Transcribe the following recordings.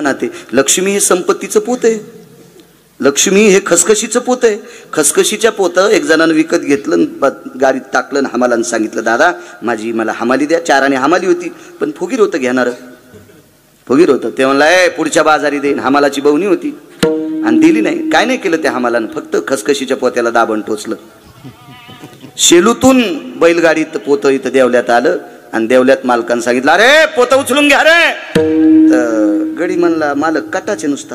रानात आहे. लक्ष्मी हे संपत्तीचं पोत आहे. लक्ष्मी हे खसखशीचं पोत आहे. खसखशीच्या पोतं एक जणानं विकत घेतलं, गाडीत टाकलं, हमालानं सांगितलं दादा मला हमाली द्या. 4 आणे हमाली होती, पण फुगीर होतं घेणार, फुगीर होतं. ते म्हणला पुढच्या बाजारी देईन. हमालाची बवणी होती आणि दिली नाही. काय नाही केलं त्या हमालानं, फक्त खसखशीच्या पोत्याला दाबण टोचलं. शेलूतून बैलगाडीत पोतं इथं देवल्यात आलं आणि देवल्यात मालकानं सांगितलं अरे पोतं उचलून घ्या रे. तर गडी म्हणला मालक कटाचे नुसता.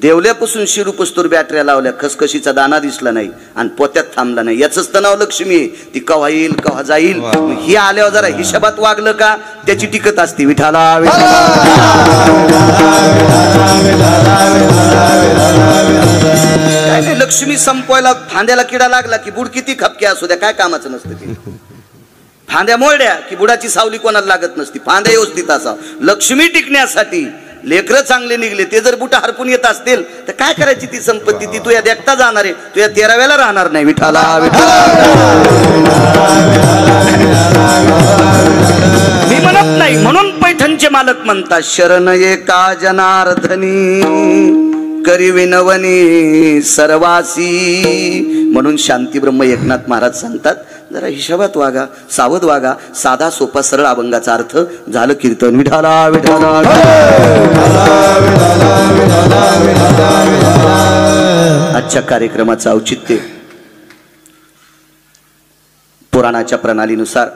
देवल्यापासून शिरूपस्तूर बॅटऱ्या लावल्या, खसखशीचा दाना दिसला नाही आणि पोत्यात थांबला नाही. याच तर नाव लक्ष्मी आहे. ती कव्हा येईल कव्हा जाईल. ही आल्यावर जरा हिशोबात वागलं का त्याची टिकत असते. विठाला काय नाही, लक्ष्मी संपवायला फांद्याला किडा लागला की बुड किती खपक्या असू द्या काय कामाचं नसतं ते. फांद्या मोडल्या की बुडाची सावली कोणाला लागत नसती. फांद्या व्यवस्थित असा. लक्ष्मी टिकण्यासाठी लेकरं चांगले निघले, ते जर बुटा हरपून येत असतील तर काय करायची ती संपत्ती. ती तुया देखता जाणार आहे, तुया 13व्याला राहणार नाही. विठाला मी म्हणत नाही. म्हणून पैठणचे मालक म्हणतात शरण एका जनार्दनी करी विनवनी सर्वासी. म्हणून शांती ब्रह्म एकनाथ महाराज सांगतात जरा हिशोबात वागा, सावध वागा. साधा सोपा सरळ अभंगाचा अर्थ झालं कीर्तन. विठाला विठाला. आजच्या कार्यक्रमाचं औचित्य पुराणाच्या प्रणालीनुसार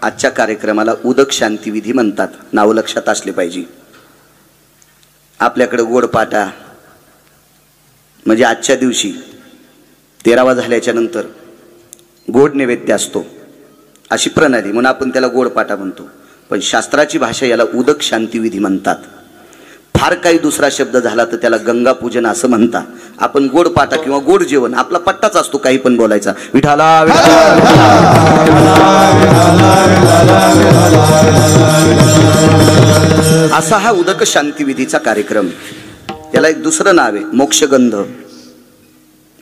आजच्या कार्यक्रमाला उदक शांती विधी म्हणतात. नाव लक्षात असले पाहिजे. आपल्याकडे गोडपाटा म्हणजे आजच्या दिवशी 13वा झाल्याच्या नंतर गोड नैवेद्य असतो अशी प्रणाली, म्हणून आपण त्याला गोडपाटा म्हणतो. पण शास्त्राची भाषा याला उदक शांती विधी म्हणतात. फार काही दुसरा शब्द झाला तर त्याला गंगा पूजन असं म्हणतात. आपण गोडपाटा किंवा गोड जेवण आपला पट्टाच असतो, काही पण बोलायचा. विठाला असा हा उदक शांती विधीचा कार्यक्रम. याला एक दुसरं नाव आहे मोक्षगंध.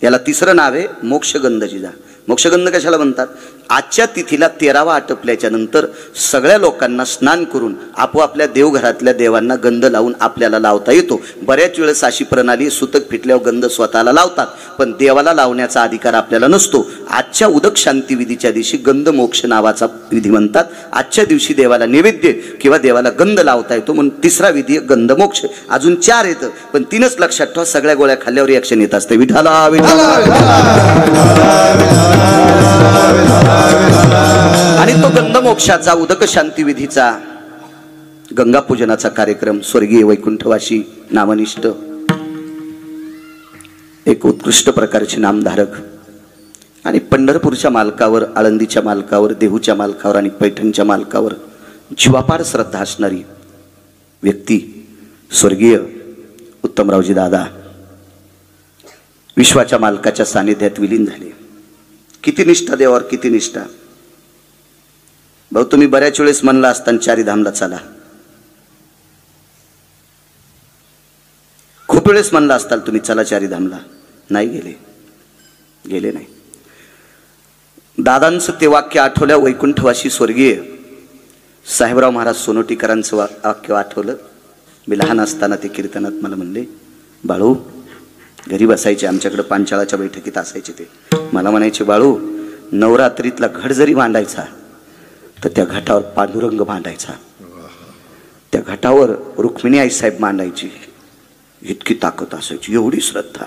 याला तिसरं नाव आहे मोक्षगंध. जिजा मोक्षगंध कशाला म्हणतात? आजच्या तिथीला 13वा आटपल्याच्या नंतर सगळ्या लोकांना स्नान करून आपोआपल्या देवघरातल्या देवांना गंध लावून आपल्याला लावता येतो. बऱ्याच वेळेस अशी प्रणाली सुतक फिटल्यावर गंध स्वतःला लावतात, पण देवाला लावण्याचा अधिकार आपल्याला नसतो. आजच्या उदक शांती विधीच्या दिवशी गंध मोक्ष नावाचा विधी म्हणतात. आजच्या दिवशी देवाला नैवेद्य किंवा देवाला गंध लावता येतो, म्हणून तिसरा विधी गंध मोक्ष. अजून 4 येतं, पण 3च लक्षात ठेवा. सगळ्या गोळ्या खाल्ल्यावर रिॲक्शन येत असते. विठाला आणि तो गंध मोक्षाचा उदक शांती विधीचा गंगा पूजनाचा कार्यक्रम स्वर्गीय वैकुंठवासी नामनिष्ठ एक उत्कृष्ट प्रकारचे नामधारक आणि पंढरपूरच्या मालकावर, आळंदीच्या मालकावर, देहूच्या मालकावर आणि पैठणच्या मालकावर जीवापाड श्रद्धा असणारी व्यक्ती स्वर्गीय उत्तमरावजी दादा विश्वाच्या मालकाच्या सानिध्यात विलीन झाले. किती निष्ठा देवावर, किती निष्ठा. भाऊ तुम्ही बऱ्याच वेळेस म्हणला असताना चारीधामला चला, खूप वेळेस म्हणला असताल तुम्ही चला चारीधामला, नाही गेले नाही. दादांचं ते वाक्य आठवल्या वैकुंठवासी स्वर्गीय साहेबराव महाराज सोनोटीकरांचं वाक्य आठवलं. मी लहान असताना ते कीर्तनात मला म्हणले बाळू घरी बसायचे, आमच्याकडे पांचाळाच्या बैठकीत असायचे. ते मला म्हणायचे बाळू नवरात्रीतला घट जरी मांडायचा तर त्या घटावर पांडुरंग मांडायचा, त्या घटावर रुक्मिणी आई साहेब मांडायची. इतकी ताकद असायची, एवढी श्रद्धा.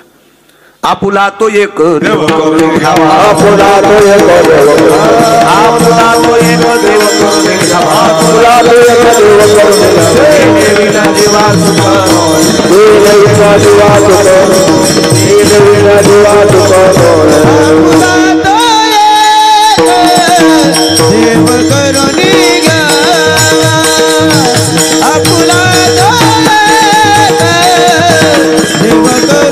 आपुला तो एक देव करून घ्यावा, आपुला तो एक देव करून घ्यावा, आपुला तो एक देव करून घ्यावा, आपुला तो एक देव करून घ्यावा. देवीला देवा सुख, देवीला देवा सुख, देवीला देवा सुख. आपुला तो एक देव करून घ्यावा, आपुला तो एक देव करून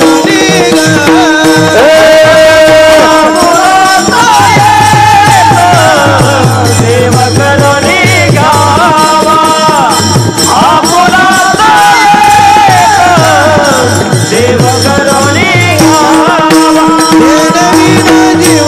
देव करोनी गावा, देवी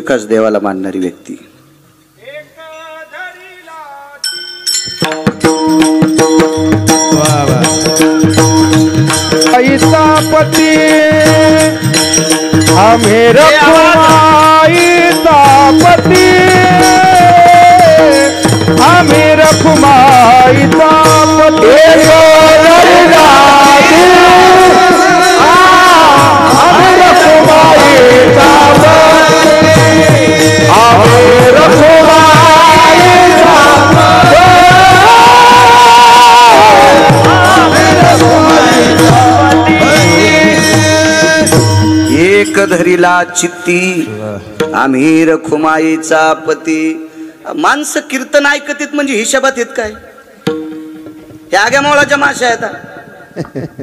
एकाच देवाला मानणारी व्यक्ती. आईचा पती आम्ही रखुमाईचा पती आम्ही रखुमाईचा पती आम्ही रखुमाईचा पती आम्ही रखुमाईचा एक धरीला चित्ती आम्ही रखुमाईचा पती. माणसं कीर्तन ऐकतीत म्हणजे हिशोबात येत काय? हे आग्या मोळाच्या माश्या आहेत.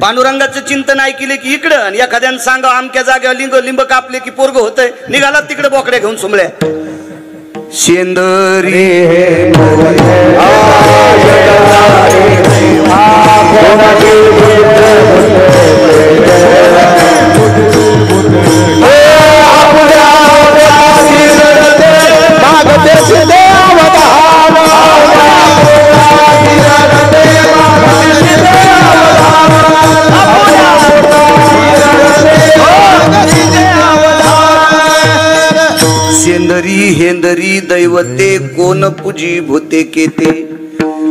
पांडुरंगाचं चिंतन ऐकले की इकडं, आणि एखाद्यानं सांगा आमक्या जागेवर लिंब कापले की पोरग होतंय, निघाला तिकडे बोकड्या घेऊन सुमल्या. शेंदरी सेंदरी हेंदरी दैवते कोण पूजी भूते केते.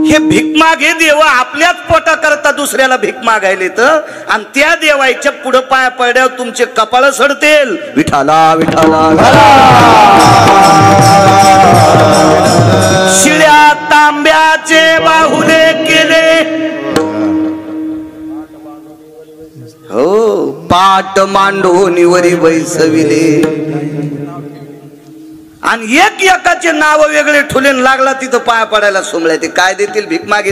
हे भीक मागे देव आपल्याच पोटा करता दुसऱ्याला भीक मागायले तर, आणि त्या देवाच्या पुढे पाया पडल्यावर तुमचे कपाळ सडतेल. विठाला विठाला शिळ्या तांब्याचे बाहुले केले. हो पाट मांडोनीवरी बैसविले, आणि एक एकाचे नाव वेगळे ठुलेन लागला तिथं पाया पडायला सोमळ्या. ते काय देतील भीक मागे?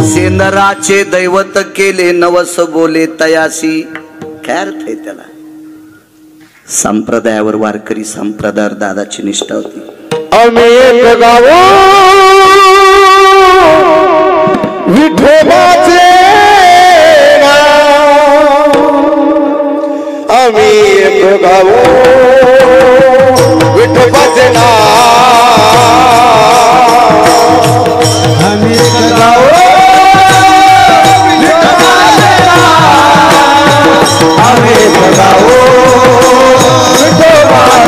सेंदराचे दैवत केले नवस बोले तयासी. काय अर्थ आहे त्याला? संप्रदायावर वारकरी संप्रदायावर दादाची निष्ठा होती. आम्ही एक गाव विठोबाचे नाव, आम्ही एक गाव विठोबाचे नाव, आम्ही एक गाव आम्ही एक गाव विठोबाचे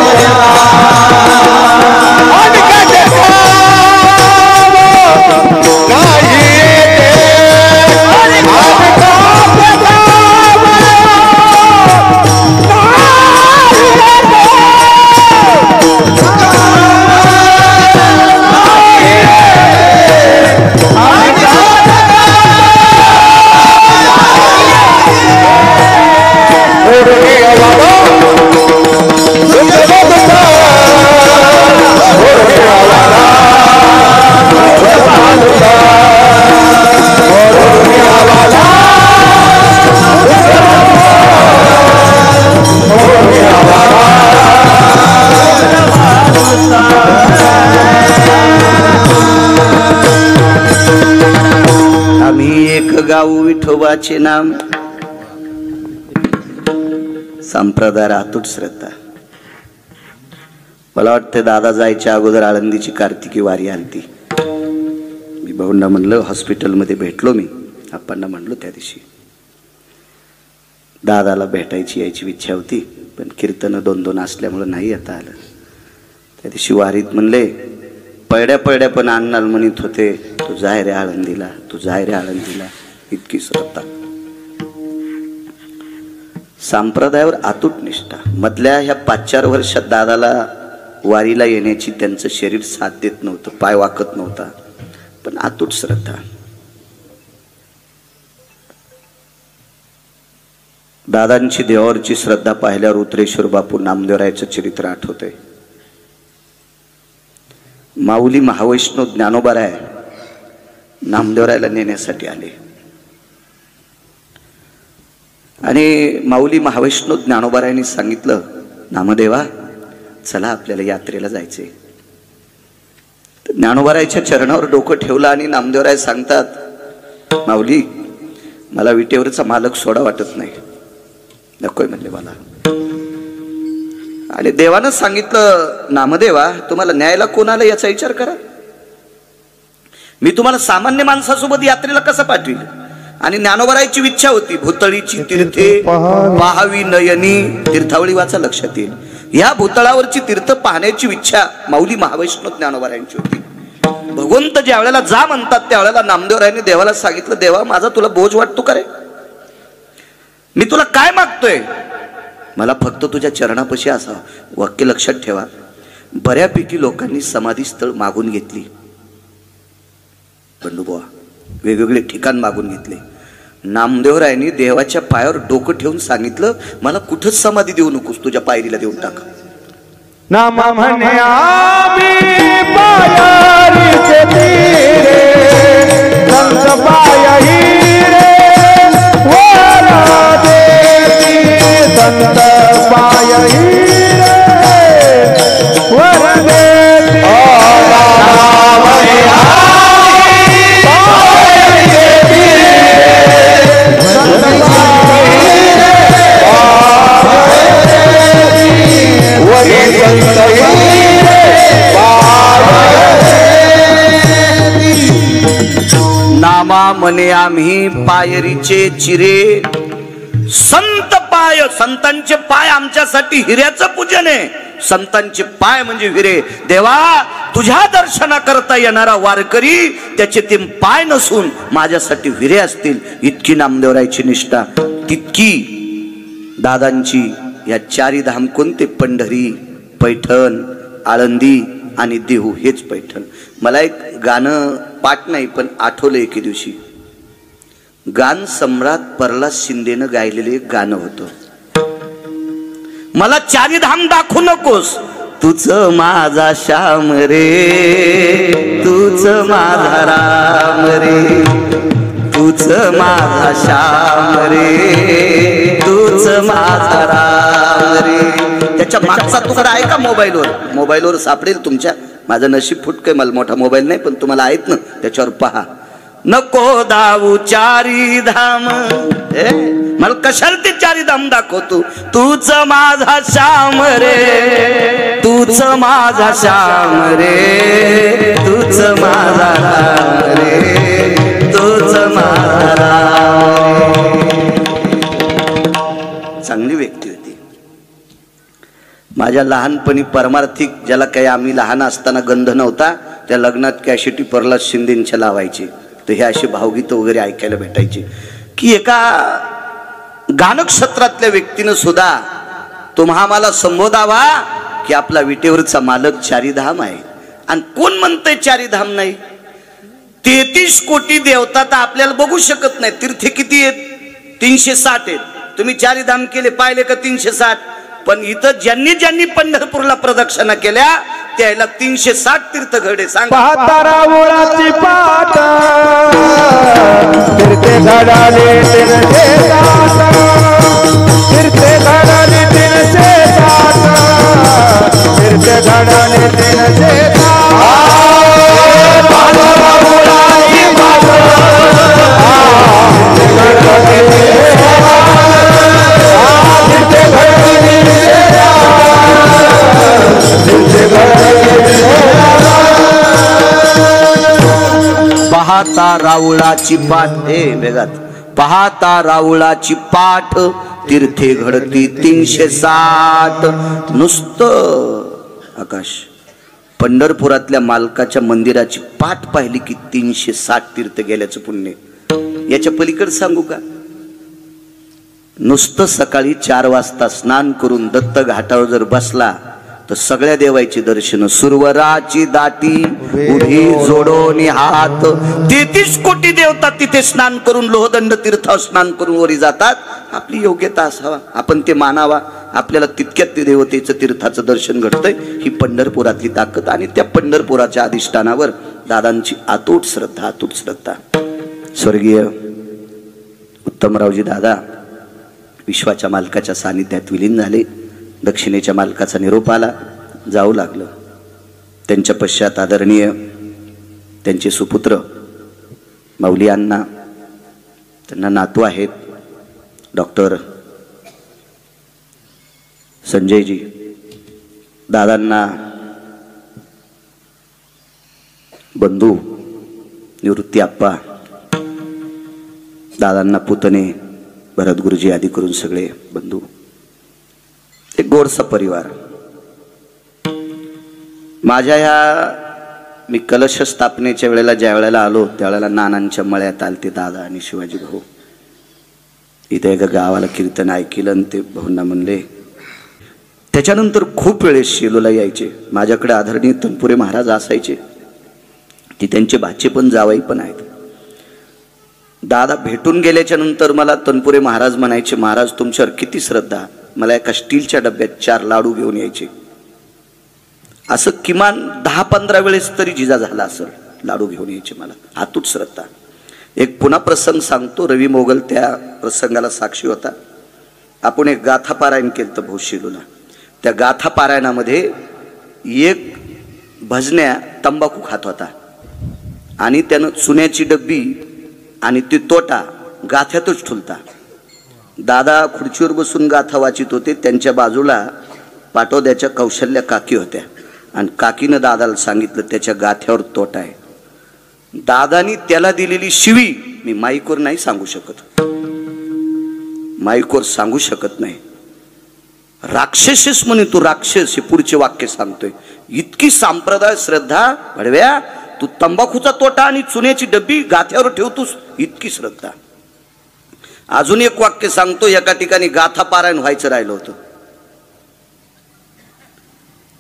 गाऊ विठोबाचे नाम. संप्रदाय अतूट श्रद्धा. मला वाटतं दादा जायच्या अगोदर आळंदीची कार्तिकी वारी आलती. मी भाऊंना म्हणलं, हॉस्पिटलमध्ये भेटलो मी आप्पांना म्हणलो त्या दिवशी, दादाला भेटायची यायची इच्छा होती, पण कीर्तन 2-2 असल्यामुळे नाही येता आलं. त्या दिवशी वारीत म्हणले, पळड्या पळड्या पण आणणार म्हणत होते, तू जाय रे आळंदीला, तू जाय रे आळंदीला. इतकी श्रद्धा. संप्रदायावर अतूट निष्ठा. मधल्या ह्या 5-4 वर्षात दादाला वारीला येण्याची त्यांचं शरीर साथ देत नव्हतं, पाय वाकत नव्हता, पण अतूट श्रद्धा. दादांची देवावरची श्रद्धा पाहिल्यावर उत्रेश्वर बापू नामदेवरायाचं चरित्र आठवतंय. माऊली महावैष्णव ज्ञानोबा राय नामदेवरायला नेण्यासाठी आले. आणि माऊली महावैष्णव ज्ञानोबारायांनी सांगितलं, नामदेवा चला आपल्याला यात्रेला जायचे. ज्ञानोबारायच्या चरणावर डोकं ठेवलं आणि नामदेवराय सांगतात, माऊली मला विटेवरचा मालक सोडा वाटत नाही, नकोय म्हणले मला. आणि देवानं सांगितलं, नामदेवा तुम्हाला न्यायला कोण आलं याचा विचार करा. मी तुम्हाला सामान्य माणसासोबत यात्रेला कसं पाठवील. आणि ज्ञानोबारायची इच्छा होती, भूतळीची तीर्थे पाहावी नयनी. तीर्थावळी वाचा लक्षात येईल. या भूतळावरची तीर्थ पाहण्याची इच्छा माऊली महावैष्णव ज्ञानोबारायांची होती. भगवंत ज्या वेळेला जा म्हणतात त्यावेळेला नामदेवरायांनी देवाला सांगितलं, देवा माझा तुला बोज वाटतो का रे. मी तुला काय मागतोय, मला फक्त तुझ्या चरणापाशी असा. वाक्य लक्षात ठेवा, बऱ्यापैकी लोकांनी समाधी स्थळ मागून घेतली, बंडूबुवा वेगवेगळे ठिकाण मागून घेतले. नामदेवरायांनी देवाच्या पायावर डोकं ठेवून सांगितलं, मला कुठंच समाधी देऊ नकोस, तुझ्या पायरीला देऊन टाक. नाम म्हणे आम्ही पायारीचे तीरे, संत पायही रे वरा देती, संत पायही रे वरा देती. नाम म्हणे नामा म्हणे आम्ही पायरीचे चिरे. संत पाय, संतांचे पाय आमच्यासाठी हिऱ्याचं पूजन आहे. संतांचे पाय म्हणजे हिरे. देवा तुझ्या दर्शना करता येणारा वारकरी त्याचे ते पाय नसून माझ्यासाठी हिरे असतील. इतकी नामदेवरायची निष्ठा, तितकी दादांची या चारी धाम कोणते, पंढरी, पैठण, आळंदी आणि देहू हेच पैठण. मला एक गाणं पाठ नाही पण आठवलं. एके दिवशी गान सम्राट प्रल्हाद शिंदेनं गायलेलं एक गाणं होतं, मला चारी धाम दाखवू नकोस, तूच माझा श्याम रे, तूच माझा राम रे, तूच माझा श्याम रे, तूच माझा राम रे. त्याच्या मागचा तुकडा आहे का मोबाईलवर सापडेल तुमच्या. माझं नशीब फुटकय, मला मोठा मोबाईल नाही पण तुम्हाला आहेत ना, त्याच्यावर पहा. नको दाऊ चारी धाम, मला कशाला ते चारी धाम दाखवतो. तूच माझा श्याम रे, तूच माझा श्याम रे, तूच माझा राम रे, तूच माझा राम. चांगली व्यक्ती होती. माझ्या लहानपणी परमार्थिक, ज्याला काही आम्ही लहान असताना गंध नव्हता, त्या लग्नात कॅसेटी प्रल्हाद शिंदेच्या लावायची. तर हे असे भावगीत वगैरे ऐकायला भेटायचे की एका गानक्षेत्रातल्या व्यक्तीनं सुद्धा तुम्हा मला संबोधावा की आपला विटेवरचा मालक चारीधाम आहे. आणि कोण म्हणतंय चारीधाम नाही. 33 कोटी देवता तर आपल्याला बघू शकत नाही. तीर्थे किती आहेत? 360 आहेत. तुम्ही चारीधाम केले पाहिले का? 360. पण इथं ज्यांनी ज्यांनी पंढरपूरला प्रदक्षिणा केल्या त्याला 360 तीर्थ घडे. सांग पाहता रावळाची पाट, तीर्थे घडाले तीनशे सात, तीर्थे घडाले तीनशे सात, तीर्थे घडाले तीनशे सात. पाहता रावळाची पाट, तीर्थे घडाले पाहता रावळाची पाठ, हे वेगात. पाहता रावळाची पाठ, तीर्थे घडती 360. नुसतं आकाश, पंढरपुरातल्या मालकाच्या मंदिराची पाठ पाहिली की 360 तीर्थ गेल्याचं पुण्य. याच्या पलीकडे सांगू का? नुसतं सकाळी 4 वाजता स्नान करून दत्त घाटावर जर बसला तर सगळ्या देवाची दर्शन. सुरवराची दाटी उभी जोडोनी हात. 33 कोटी देवता तिथे स्नान करून, लोहदंड तीर्थावर स्नान करून वरी जातात. आपली योग्यता असावा, आपण ते मानावा. आपल्याला तितक्यात ते देवतेचं तीर्थाचं दर्शन घडतंय. ही पंढरपुरातली ताकद. आणि त्या पंढरपुराच्या अधिष्ठानावर दादांची अतूट श्रद्धा, अतूट श्रद्धा. स्वर्गीय उत्तमरावजी दादा विश्वाच्या मालकाच्या सानिध्यात विलीन झाले. दक्षिणेच्या मालकाचा निरोप आला, जाऊ लागलं. त्यांच्या पश्चात आदरणीय त्यांचे सुपुत्र माऊली अण्णा, त्यांना नातू आहेत डॉक्टर संजयजी, दादांना बंधू निवृत्ती आप्पा, दादांना पुतणे भरत गुरुजी आदी करून सगळे बंधू, एक गोडसा परिवार. माझ्या ह्या मी कलश स्थापनेच्या वेळेला ज्या वेळेला आलो त्यावेळेला नानांच्या मळ्यात आलते दादा आणि शिवाजी भाऊ. इथे एका गावाला कीर्तन ऐकलं आणि ते भाऊंना म्हणले. त्याच्यानंतर खूप वेळेस शेलोला यायचे. माझ्याकडे आदरणीय तनपुरे महाराज असायचे, ती त्यांचे भाचे पण जावई पण आहेत. दादा भेटून गेल्याच्या नंतर मला तनपुरे महाराज म्हणायचे, महाराज तुमच्यावर किती श्रद्धा. मला एका स्टीलच्या डब्यात 4 लाडू घेऊन यायचे. असं किमान 10-15 वेळेस तरी जिजा झाला असेल. लाडू घेऊन यायचे मला, अतूट श्रद्धा. एक पुन्हा प्रसंग सांगतो. रवी मोगल त्या प्रसंगाला साक्षी होता. आपण एक गाथा पारायण केलं तर भोशीलूला. त्या गाथा पारायणामध्ये एक भजन्या तंबाखू खात होता आणि त्यानं चुन्याची डब्बी आणि ती तोटा गाथ्यातच ठुलता. दादा खुर्चीवर बसून गाथा वाचित होते. त्यांच्या बाजूला पाटोद्याच्या कौशल्या काकी होत्या आणि काकीनं दादाला सांगितलं त्याच्या गाथ्यावर तोटा आहे. दादानी त्याला दिलेली शिवी मी माईकवर नाही सांगू शकत, माईकवर सांगू शकत नाही. राक्षसेस म्हणे तू राक्षस, हे पुढचे वाक्य सांगतोय. इतकी संप्रदाय श्रद्धा भडव्या, तू तंबाखूचा तोटा आणि चुन्याची डब्बी गाथ्यावर ठेवतोस, इतकी श्रद्धा. अजून एक वाक्य सांगतो. एका ठिकाणी गाथा पारायण व्हायचं राहिलं होतं.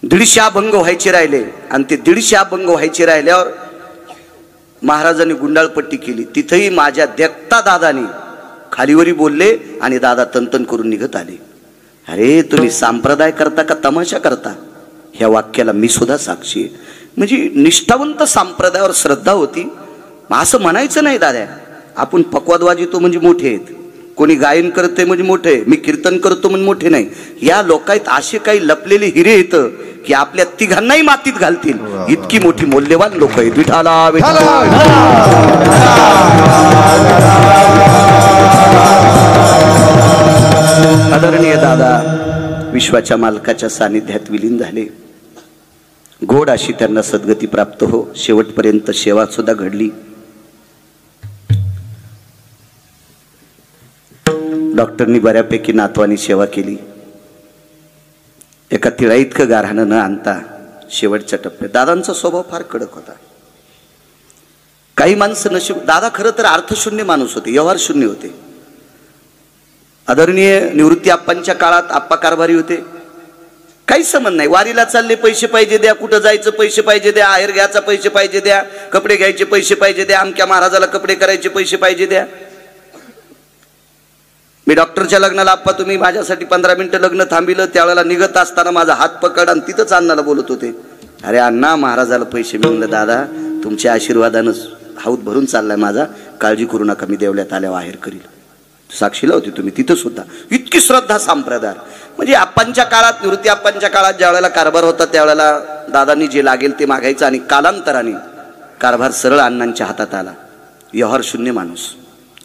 150 अभंग व्हायचे राहिले आणि ते 150 अभंग व्हायचे राहिल्यावर महाराजांनी गुंडाळपट्टी केली. तिथेही माझ्या देखता दादानी खालीवरी बोलले आणि दादा तनतन करून निघत आले. अरे तुम्ही संप्रदाय करता का तमाशा करता? ह्या वाक्याला मी सुद्धा साक्षी आहे. म्हणजे निष्ठावंत संप्रदायावर श्रद्धा होती. असं म्हणायचं नाही दादा आपण पक्वाद वाजितो म्हणजे मोठे आहेत, कोणी गायन करते म्हणजे मोठे, मी कीर्तन करतो म्हणजे मोठे नाही. या लोकांत असे काही लपलेले हिरे आहेत की आपल्या तिघांनाही मातीत घालतील, इतकी मोठी मौल्यवान लोक आहेत. विठाला आदरणीय दादा विश्वाच्या मालकाच्या सानिध्यात विलीन झाले. गोड अशी त्यांना सद्गती प्राप्त हो. शेवटपर्यंत सेवा सुद्धा घडली. डॉक्टरनी बऱ्यापैकी नातवानी सेवा केली. एका तिळा इतकं गारहाणं न आणता शेवटच्या टप्प्यात. दादांचा स्वभाव फार कडक होता. काही माणसं नशीब, दादा खरं तर अर्थशून्य माणूस होते, व्यवहार शून्य होते. आदरणीय निवृत्ती आप्पांच्या काळात आप्पा कारभारी होते. काही संबंध नाही. वारीला चालले पैसे पाहिजे द्या, कुठं जायचं पैसे पाहिजे द्या, आहेर घ्यायचा पैसे पाहिजे द्या, कपडे घ्यायचे पैसे पाहिजे द्या, अमक्या महाराजाला कपडे करायचे पैसे पाहिजे द्या. मी डॉक्टरच्या लग्नाला आप्पा तुम्ही माझ्यासाठी 15 मिनिटं लग्न थांबिलं. त्यावेळेला निघत असताना माझा हात पकड आणि तिथंच अण्णाला बोलत होते. अरे अण्णा महाराजाला पैसे मिळलं दादा, तुमच्या आशीर्वादानं हाऊत भरून चाललाय माझा, काळजी करू नका, मी देवल्यात आल्यावर आहेर करील. साक्षीला होते तुम्ही तिथं सुद्धा. इतकी श्रद्धा संप्रदाय. म्हणजे आप्पांच्या काळात, निवृत्ती आप्पांच्या काळात ज्या वेळेला कारभार होता त्यावेळेला दादांनी जे लागेल ते मागायचं आणि कालांतराने कारभार सरळ अण्णांच्या हातात आला. व्यवहार शून्य माणूस,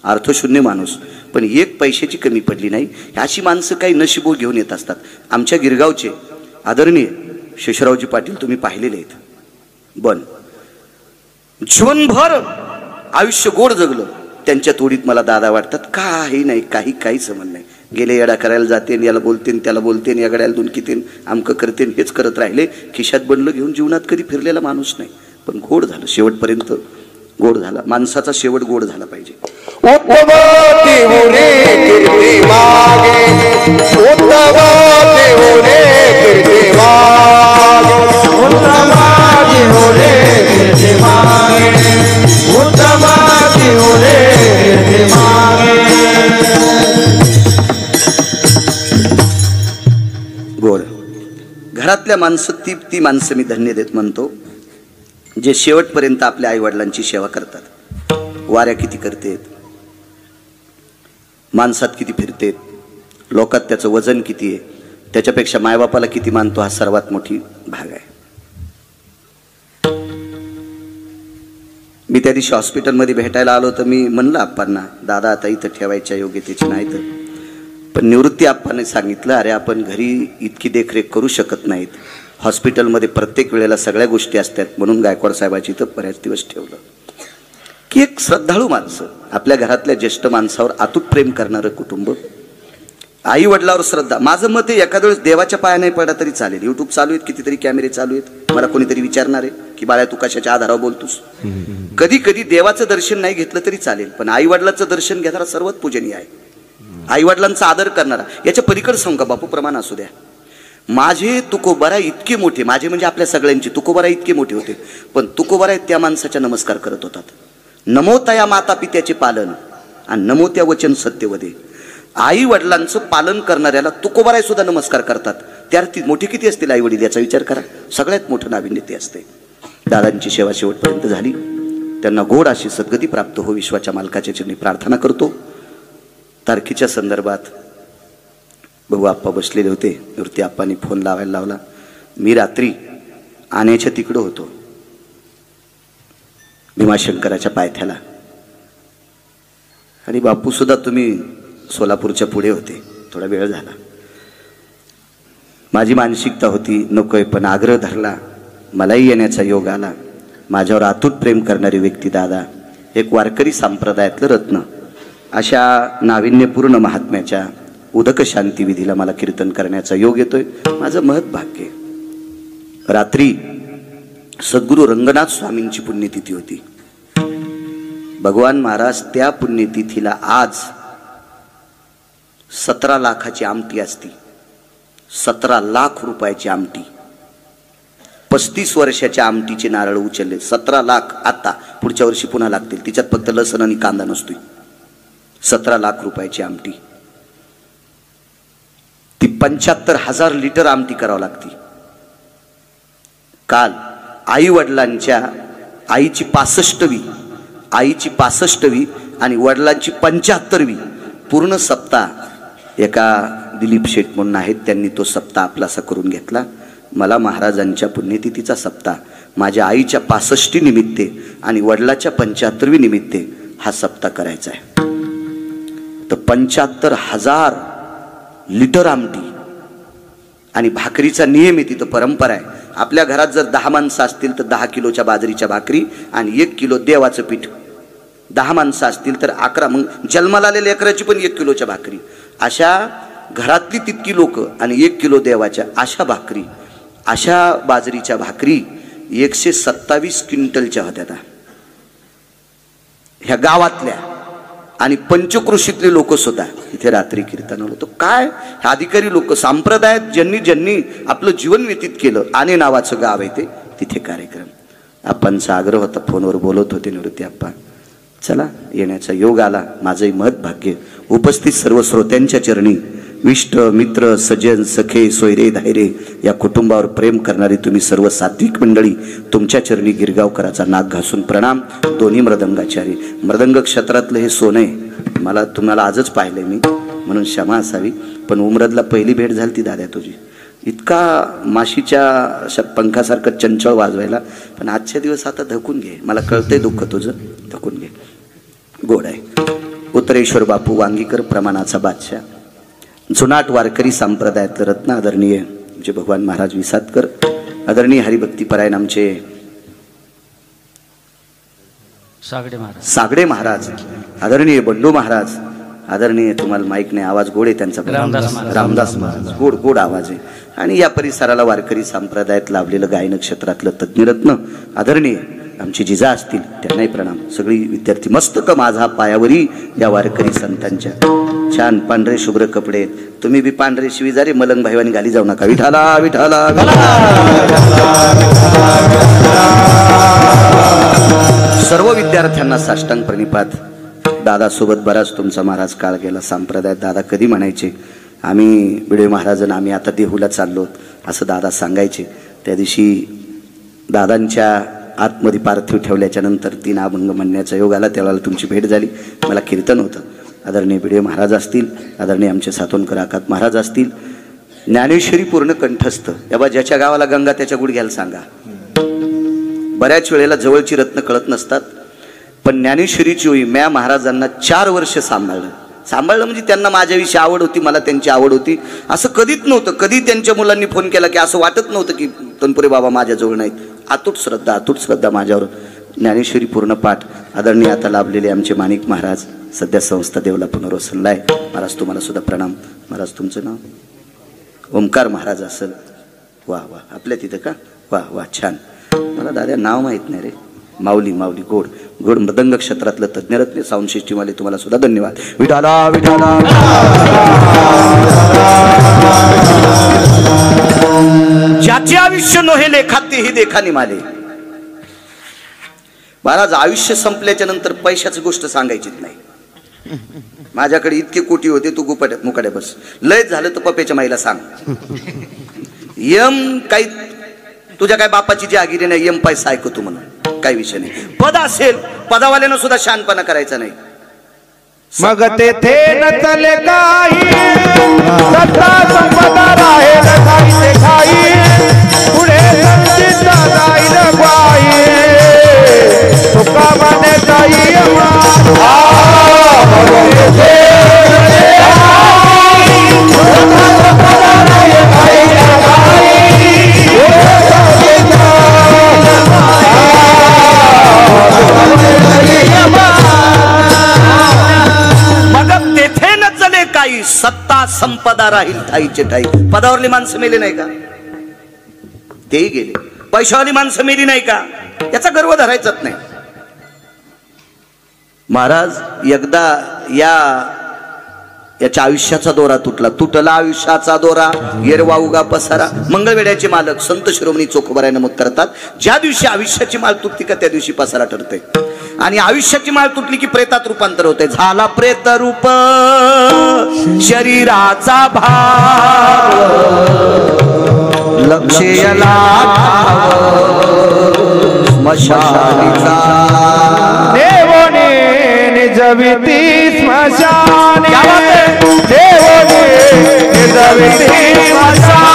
अर्थशून्य माणूस, पण एक पैशाची कमी पडली नाही. अशी माणसं काही नशिबो घेऊन येत असतात. आमच्या गिरगावचे आदरणीय शेषरावजी पाटील तुम्ही पाहिलेले आहेत. बन जीवनभर आयुष्य गोड जगलं. त्यांच्या तोडीत मला दादा वाटतात. काही नाही, काही संबंध नाही. गेले येडा करायला जाते, याला बोलते त्याला बोलते, या गड्याला दोन कितीन आमकं करते, हेच करत राहिले. खिशात बनलं घेऊन जीवनात कधी फिरलेला माणूस नाही. पण गोड झालं, शेवटपर्यंत गोड झाला. माणसाचा शेवट गोड झाला पाहिजे. गोड घरातल्या माणसं ती माणसं मी धन्य देत म्हणतो जे शेवटपर्यंत आपल्या आईवडिलांची सेवा करतात. वाऱ्या किती करतेत, माणसात किती फिरतेत, लोकात त्याचं वजन किती आहे, त्याच्यापेक्षा मायबापाला किती मानतो, हा सर्वात मोठी भाग आहे. मी त्या दिवशी हॉस्पिटलमध्ये भेटायला आलो तर मी म्हणलं आप्पांना, दादा आता इथं ठेवायच्या योग्यतेची नाही तर, पण निवृत्ती आप्पाने सांगितलं, अरे आपण घरी इतकी देखरेख करू शकत नाहीत, हॉस्पिटलमध्ये प्रत्येक वेळेला सगळ्या गोष्टी असतात, म्हणून गायकवाड साहेबाची इथं बऱ्याच दिवस ठेवलं. की एक श्रद्धाळू माणसं, आपल्या घरातल्या ज्येष्ठ माणसावर अतूट प्रेम करणारं कुटुंब, आई वडिलावर श्रद्धा. माझं मत आहे एखाद्या वेळेस देवाच्या पाया नाही पडला तरी चालेल. युट्यूब चालू आहेत, कितीतरी कॅमेरे चालू आहेत, मला कोणीतरी विचारणार आहे की बाळा तू कशाच्या आधारावर बोलतोस. कधी कधी देवाचं दर्शन नाही घेतलं तरी चालेल, पण आई वडिलांचं दर्शन घेणारा सर्वात पूजनीय आहे. आई वडिलांचा आदर करणारा. याच्या पलीकडे सांगू का, बापू प्रमाण असू द्या, माझे तुकोबारा इतके मोठे, माझे म्हणजे आपल्या सगळ्यांचे तुकोबारा इतके मोठे होते, पण तुकोबारा त्या माणसाच्या नमस्कार करत होतात. नमो तया माता पित्याचे पालन आणि नमो त्या वचन सत्यवदे. आई वडिलांचं पालन करणाऱ्याला तुकोबाराय सुद्धा नमस्कार करतात. त्यार्थी मोठे किती असतील आई वडील याचा विचार करा. सगळ्यात मोठं नाविन्य ते असते. दादांची सेवा शेवटपर्यंत झाली, त्यांना गोड अशी सद्गती प्राप्त हो विश्वाच्या मालकाच्या चरणी प्रार्थना करतो. तारखेच्या संदर्भात बघू आप्पा बसलेले होते, निवृत्ती आप्पांनी फोन लावायला लावला. मी रात्री आण्याच्या तिकडं होतो, भीमाशंकराच्या पायथ्याला, आणि बापू सुद्धा तुम्ही सोलापूरच्या पुढे होते, थोडा वेळ झाला. माझी मानसिकता होती नकोय, पण आग्रह धरला, मलाही येण्याचा योग आला. माझ्यावर अतूट प्रेम करणारी व्यक्ती दादा, एक वारकरी संप्रदायातलं रत्न, अशा नाविन्यपूर्ण महात्म्याच्या उदक शांती विधीला मला कीर्तन करण्याचा योग येतोय. माझं महत् भाग्य. रात्री सद्गुरू रंगनाथ स्वामींची पुण्यतिथी होती. भगवान महाराज त्या पुण्यतिथीला आज 17 लाखाची आमटी असती, 17 लाख रुपयाची आमटी, 35 वर्षाच्या आमटीचे नारळ उचलले, 17 लाख. आता पुढच्या वर्षी पुन्हा लागतील, तिच्यात फक्त लसण आणि कांदा नसतोय. 17 लाख रुपयाची आमटी, ती 75,000 लिटर आमटी करावं लागती. काल आई वडिलांच्या आईची 65वी, आईची 65वी आणि वडिलांची 75वी पूर्ण सप्ताह एका दिलीप शेठ म्हणून आहेत, त्यांनी तो सप्ताह आपलासा करून घेतला. मला महाराजांच्या पुण्यतिथीचा सप्ताह माझ्या आईच्या 65 निमित्ते आणि वडिलाच्या 75वी निमित्ते हा सप्ताह करायचा आहे. तर 75,000 लिटर आमटी आणि भाकरीचा नियम आहे, तिथं परंपरा आहे. आपल्या घरात जर 10 माणसं असतील तर 10 किलोच्या बाजरीच्या भाकरी आणि 1 किलो देवाचं पीठ. 10 माणसं असतील तर 11, मग जन्माला आलेल्या लेकराची पण 1 किलोच्या भाकरी. अशा घरातली तितकी लोक आणि 1 किलो देवाच्या अशा भाकरी, अशा बाजरीच्या भाकरी 127 क्विंटलच्या होत्या ह्या गावातल्या. आणि पंचकृषीतले लोक सुद्धा इथे रात्री कीर्तनाला होतो. काय अधिकारी लोक, संप्रदायात ज्यांनी आपलं जीवन व्यतीत केलं, आने नावाचं गाव आहे ते, तिथे कार्यक्रम. आप्पांचा आग्रह होता, फोनवर बोलत होते निवृत्ती आप्पा, चला येण्याचा योग आला. माझंही महत् भाग्य. उपस्थित सर्व श्रोत्यांच्या चरणी विष्ट मित्र सज्जन सखे सोयरे धायरे या कुटुंबावर प्रेम करणारी तुम्ही सर्व सात्विक मंडळी, तुमच्या चरणी गिरगावकराचा नाक घासून प्रणाम. दोन्ही मृदंगाचारी, मृदंग क्षेत्रातलं हे सोनं आहे. मला तुम्हाला आजच पाहिलंय मी, म्हणून क्षमा असावी. पण उमरदला पहिली भेट झाली ती दादा तुझी, इतका माशीच्या अशा पंखासारखं चंचळ वाजवायला, पण आजच्या दिवस आता धकून घे. मला कळतंय दुःख तुझं, धकून घे. गोड आहे. उत्तरेश्वर बापू वांगीकर प्रमाणाचा बादशाह, जुनाट वारकरी संप्रदायातलं रत्न, आदरणीय जे भगवान महाराज विसातकर, आदरणीय हरिभक्तीपरायण आमचे सागडे महाराज, आदरणीय बंडू महाराज, आदरणीय, तुम्हाला माईक नाही, आवाज गोड आहे त्यांचा, रामदास महाराज, गोड गोड आवाज आहे. आणि या परिसराला वारकरी संप्रदायात लाभलेलं गायन क्षेत्रातलं तज्ञरत्न आदरणीय आमचे जिजा असतील, त्यांनाही प्रणाम. सगळी विद्यार्थी, मस्तक माझा पायावरी या वारकरी संतांच्या. छान पांढरे शुभ्र कपडे, तुम्ही बी पांढरे शिवीजारे मलंग भाईवानी घाली जाऊ नका. विठाला विठाला. सर्व विद्यार्थ्यांना साष्टांग प्रणिपात. दादासोबत बराच तुमचा महाराज काळ गेला संप्रदायात. दादा कधी म्हणायचे, आम्ही बिडवे महाराजांना आम्ही आता देहूला चाललो असं दादा सांगायचे. त्या दिवशी दादांच्या आतमध्ये पार्थिव ठेवल्याच्या नंतर 3 अभंग म्हणण्याचा योग आला, त्यावेळेला तुमची भेट झाली. मला कीर्तन होतं, आदरणीय भिडे महाराज असतील, आदरणीय आमचे सातोनकर आकात महाराज असतील, ज्ञानेश्वरी पूर्ण कंठस्थ. याबा ज्याच्या गावाला गंगा त्याच्या गुडघ्याला सांगा. बऱ्याच वेळेला जवळची रत्न कळत नसतात, पण ज्ञानेश्वरीची होई म्या महाराजांना 4 वर्ष सांभाळलं म्हणजे त्यांना माझ्याविषयी आवड होती, मला त्यांची आवड होती. असं कधीच नव्हतं. कधी त्यांच्या मुलांनी फोन केला की असं वाटत नव्हतं की तनपुरे बाबा माझ्याजवळ नाहीत. अतूट श्रद्धा माझ्यावर. ज्ञानेश्वरी पूर्ण पाठ आदरणीय आता लाभलेले आमचे माणिक महाराज, सध्या संस्था देवला पुनर्वसनला आहे. महाराज तुम्हाला सुद्धा प्रणाम. महाराज तुमचं नाव ओमकार महाराज असेल. वा वा, आपल्या तिथं का? वा वा, छान. मला दादा नाव माहीत नाही रे. माऊली गोड मृदंग क्षेत्रातलं तज्ञ रत्न साऊंड सिस्टीमवाले, तुम्हाला सुद्धा धन्यवाद. विठाला ज्याचे आयुष्य नोहे लेखात तेही देखानी माले. महाराज आयुष्य संपल्याच्या नंतर पैशाची गोष्ट सांगायचीच नाही. माझ्याकडे इतके कोटी होते, तू मुकाड्या बस. लय झालं तर पप्याच्या माईला सांग. यम काही तुझ्या काय बापाची जी आगिरी नाही, यम पैसा ऐकतो म्हणून काही विषय नाही. पद असेल, पदावाल्यानं सुद्धा शहाणपणा करायचा नाही. मग तेथे नचले काही सत्ता संपदा राहील काही ते खाई पुढे संचित जाईल बाई तुका माने जाई सत्ता संपदा राहील ठाईचे ठाई. पदावरली माणसं मेली नाही का? तेही गेले. पैशावाली माणसं मेली नाही का? याचा गर्व धरायचाच नाही. महाराज एकदा याच्या आयुष्याचा दोरा तुटला आयुष्याचा दोरा येरवा उगा पसारा. मंगळवेड्याचे मालक संत शिरोमणी चोखोबाराय नमूद करतात, ज्या दिवशी आयुष्याची माळ तुटती का त्या दिवशी पसारा ठरते. आणि आयुष्याची माळ तुटली की प्रेतात रूपांतर होते. झाला प्रेत रूप शरीराचा भाव लक्षेला स्मशानीचा देवोने निजविती स्मशानी देवोने निजविती स्मशानी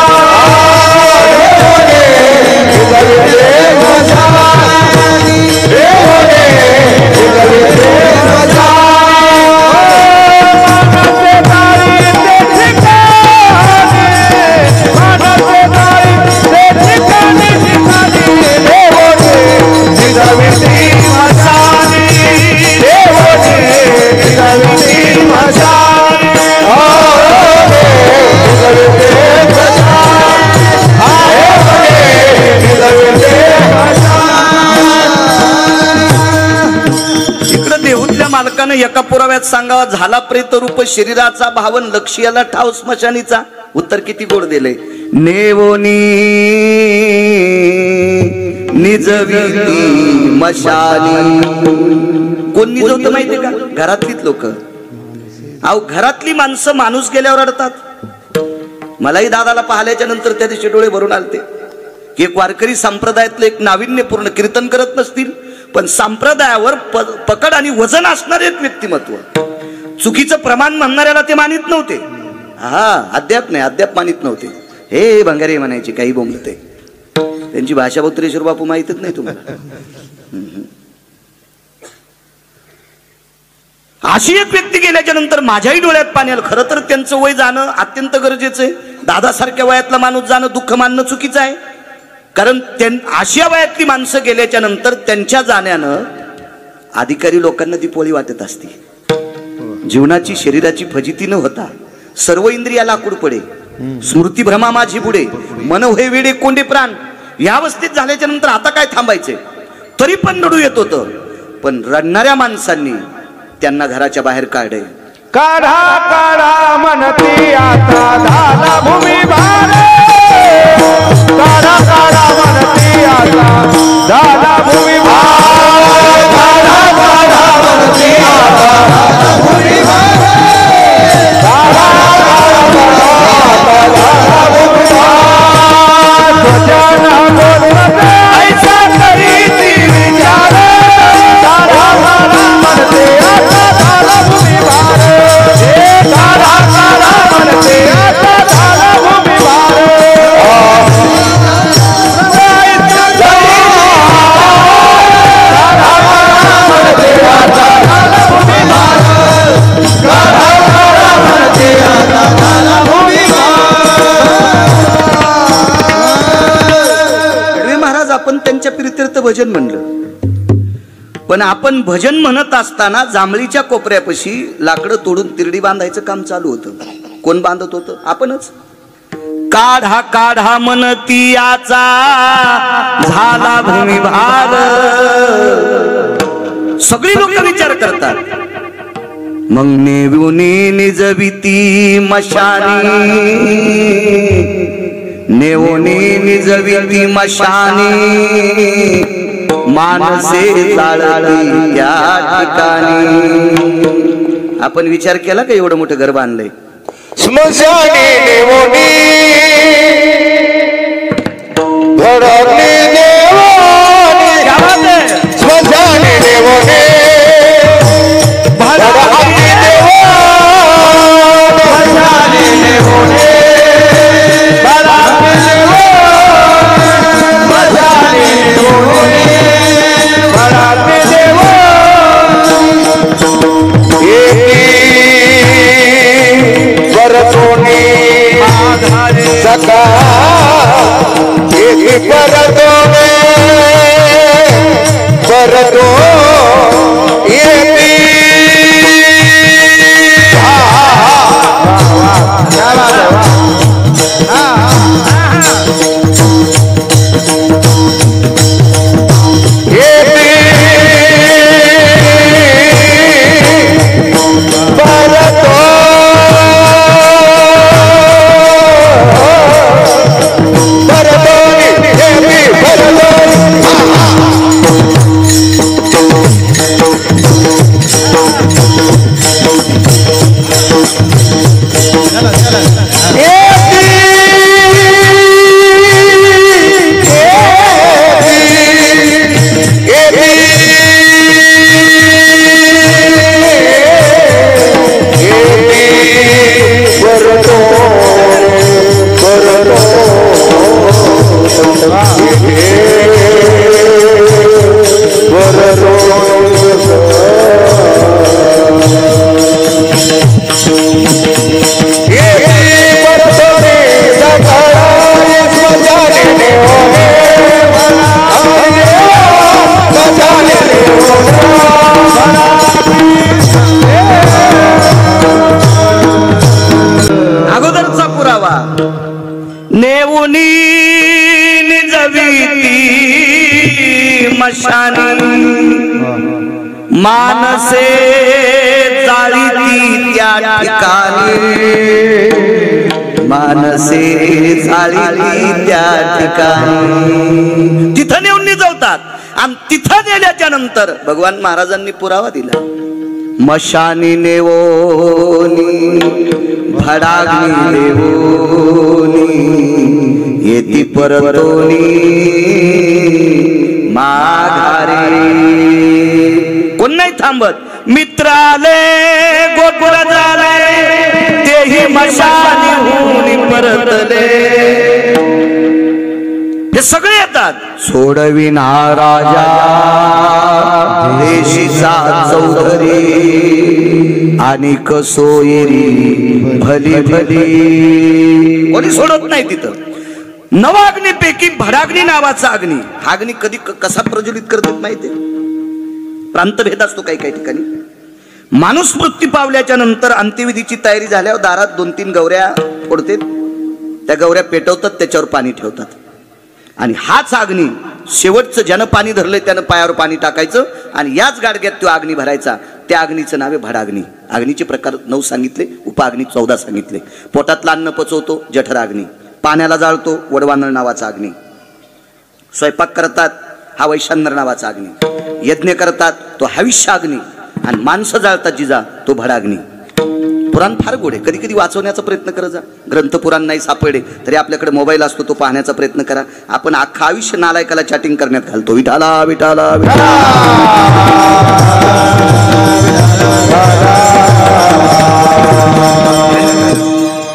मालकानं एका पुराव्यात सांगावा, झाला प्रेत रूप शरीराचा भावन लक्ष्याला ठाव स्मशानीचा. उत्तर किती गोड दिले. नेवोनी निजविती मशानी. कोण निजवतं माहितीये का? घरातलीच लोक. अहो घरातली माणसं माणूस गेल्यावर रडतात. मलाही दादाला पाहिल्याच्या नंतर त्या दिवशी डोळे भरून आलते की एक वारकरी संप्रदायातलं एक नाविन्यपूर्ण कीर्तन करत नसतील, पण संप्रदायावर पकड आणि वजन असणारे एक व्यक्तिमत्व. चुकीचं प्रमाण म्हणणाऱ्याला ते मानित नव्हते. अद्याप मानित नव्हते. हे भंगारे म्हणायचे, काही बोंबलते. त्यांची भाषा बत्रेश्वर बापू माहितच नाही तुम्हाला. अशी एक व्यक्ती गेल्याच्या नंतर माझ्याही डोळ्यात पाणी आलं. खरं तर त्यांचं वय जाणं अत्यंत गरजेचं आहे. दादासारख्या वयातला माणूस जाणं दुःख मानणं चुकीचं आहे. कारण अशा वयातली माणसं गेल्याच्या नंतर त्यांच्या जाण्यानं अधिकारी लोकांना ती पोळी वाटत असते. जीवनाची शरीराची फजिती न होता सर्व इंद्रिया लाकूड पडे, स्मृती भ्रमा माझी बुडे, मन होय वेडे कोंडे प्राण. या अवस्थेत झाल्याच्या नंतर आता काय थांबायचे? तरी पण रडू येत होतं. पण रडणाऱ्या माणसांनी त्यांना घराच्या बाहेर काढे. काढा म्हणती आता झाला भूमी भार. काढा म्हणती आता झाला भूमी भार. काढा म्हणती आता झाला भूमी भार. ऐसा करी ती विचार. म्हणते आता झाला भूमी भार. तर भजन म्हणलं. पण आपण भजन म्हणत असताना जांभळीच्या कोपऱ्यापाशी लाकडं तोडून तिरडी बांधायचं काम चालू होतं. कोण बांधत होतं? आपणच. काढा काढा म्हणती याचा झाला भूमिभार. सगळी लोक विचार करतात. मग नेवुनी निजविती मशानी, नेवुनी निजविती मशानी, मानसे जाळली त्या ठिकाणी. आपण विचार केला का एवढं मोठं घर बांधलंय? स्मशानी नेवोनी भडकली देवानी, स्मशानी नेवोनी भडकली देवानी, स्मशानी नेवोनी भडकली देवानी, स्मशानी नेवोनी भडकली देवानी. परतोनी सका एक परतो परतो अगोदरचा पुरावा. नेवुनी निजविती मशानी, मानसे जाळीती त्या ठिकाणी, मानसे जाळीती त्या ठिकाणी. तिथं नेऊन निजवतात आणि तिथं नेल्याच्या नंतर भगवान महाराजांनी पुरावा दिला. मशानी नेवोनी भडाग्नी देवोनी, येती परतोनी माघारी. कोण नाही थांबत. मित्राले गोकुळ झाले, तेही मशानी होऊन परतले. हे सगळे येतात. सोडविना राजा देशीचा चौधरी, आणि कसोयरी भली भली. कोणी सोडत नाही तिथं. नवाग्नीपैकी भडाग्नी नावाचा अग्नी. हा अग्नी कधी कसा प्रज्वलित करतात माहितीये? प्रांतभेद असतो काही काही ठिकाणी. माणूस मृत्यू पावल्याच्या नंतर अंत्यविधीची तयारी झाल्यावर दारात 2-3 गवऱ्या फोडतात. त्या गवऱ्या पेटवतात, त्याच्यावर पाणी ठेवतात. आणि हाच अग्नी शेवटचं ज्यानं पाणी धरलंय त्यानं पायावर पाणी टाकायचं आणि याच गाडग्यात तो अग्नी भरायचा. त्या अग्नीचं नाव आहे भडाग्नी. अग्नीचे प्रकार 9 सांगितले, उपअग्नी 14 सांगितले. पोटातलं अन्न पचवतो जठर अग्नी, पाण्याला जाळतो वडवानर नावाचा अग्नी, स्वयंपाक करतात हा वैशानर नावाचा अग्नी, यज्ञ करतात तो हविष्य अग्नी, आणि माणसं जाळतात जिजा तो भडाग्नी. पुराण फार गोड आहे. कधी कधी वाचवण्याचा प्रयत्न करत जा. ग्रंथ पुराण नाही सापडे तरी आपल्याकडे मोबाईल असतो, तो पाहण्याचा प्रयत्न करा. आपण अख्खा आयुष्य नालायकाला चॅटिंग करण्यात घालतो. विठाला विठाला विठाला.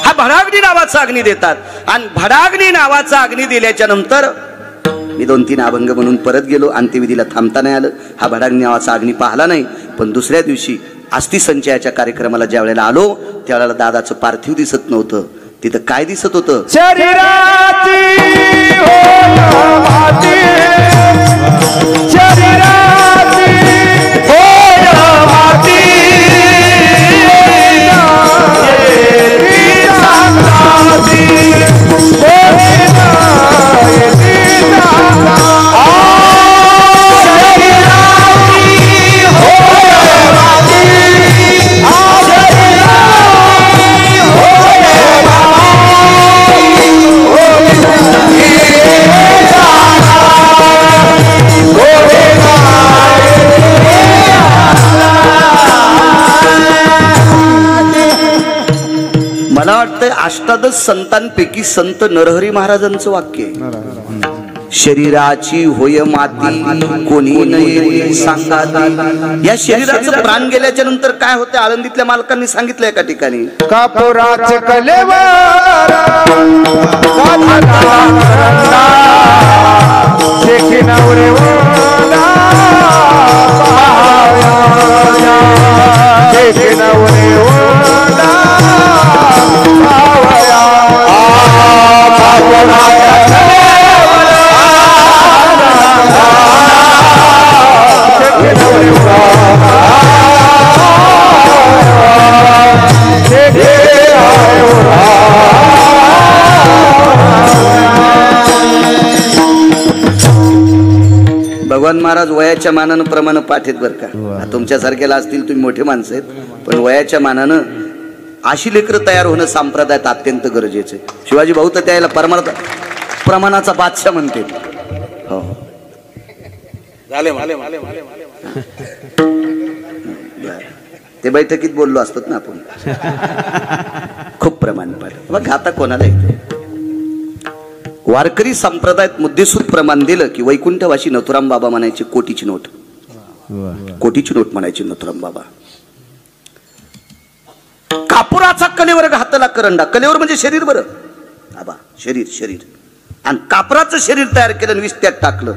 हा भडाग्नी नावाचा अग्नी देतात. आणि भडाग्नी नावाचा अग्नी दिल्याच्या नंतर मी 2-3 अभंग म्हणून परत गेलो. अंत्यविधीला थांबता नाही आलं. हा भडाग्नी नावाचा अग्नी पाहला नाही. पण दुसऱ्या दिवशी अस्थि संचयाच्या कार्यक्रमाला ज्या वेळेला आलो त्यावेळेला दादाचं पार्थिव दिसत नव्हतं. तिथं काय दिसत होतं? शरीराची होय माती, शरीराची होय माती, येती सांगाती, मला वाटतं अष्टादश संतांपैकी संत नरहरी महाराजांचं वाक्य आहे. शरीराची होय माती कोणी नाही सांगा. या शरीराचं प्राण गेल्याच्या नंतर काय होते? आळंदीतल्या मालकांनी सांगितलं एका ठिकाणी, कापुराचे कलेवर नवरे भगवान महाराज वयाच्या मानानं प्रमाण पाठ आहेत बरं का. तुमच्यासारख्याला असतील, तुम्ही मोठे माणसं आहेत, पण वयाच्या मानानं अशी लेकरं तयार होणं संप्रदायात अत्यंत गरजेचं आहे. शिवाजी भाऊ तर त्याला प्रमाणाचा बादशाह म्हणते. हो ते बैठकीत बोललो असतात ना आपण. खूप प्रमाण पाठ मग आता कोणाला येते. वारकरी संप्रदायात मुद्देसूद प्रमाण दिलं की वैकुंठवासी नथुराम बाबा म्हणायचे कोटीची नोट, कोटीची नोट म्हणायची नथुराम बाबा. कापुराचा कलेवर घातला करंडा. कलेवर म्हणजे शरीर बरं आबा, शरीर शरीर. आणि कापराचं शरीर तयार केलं आणि विस्त्यात टाकलं.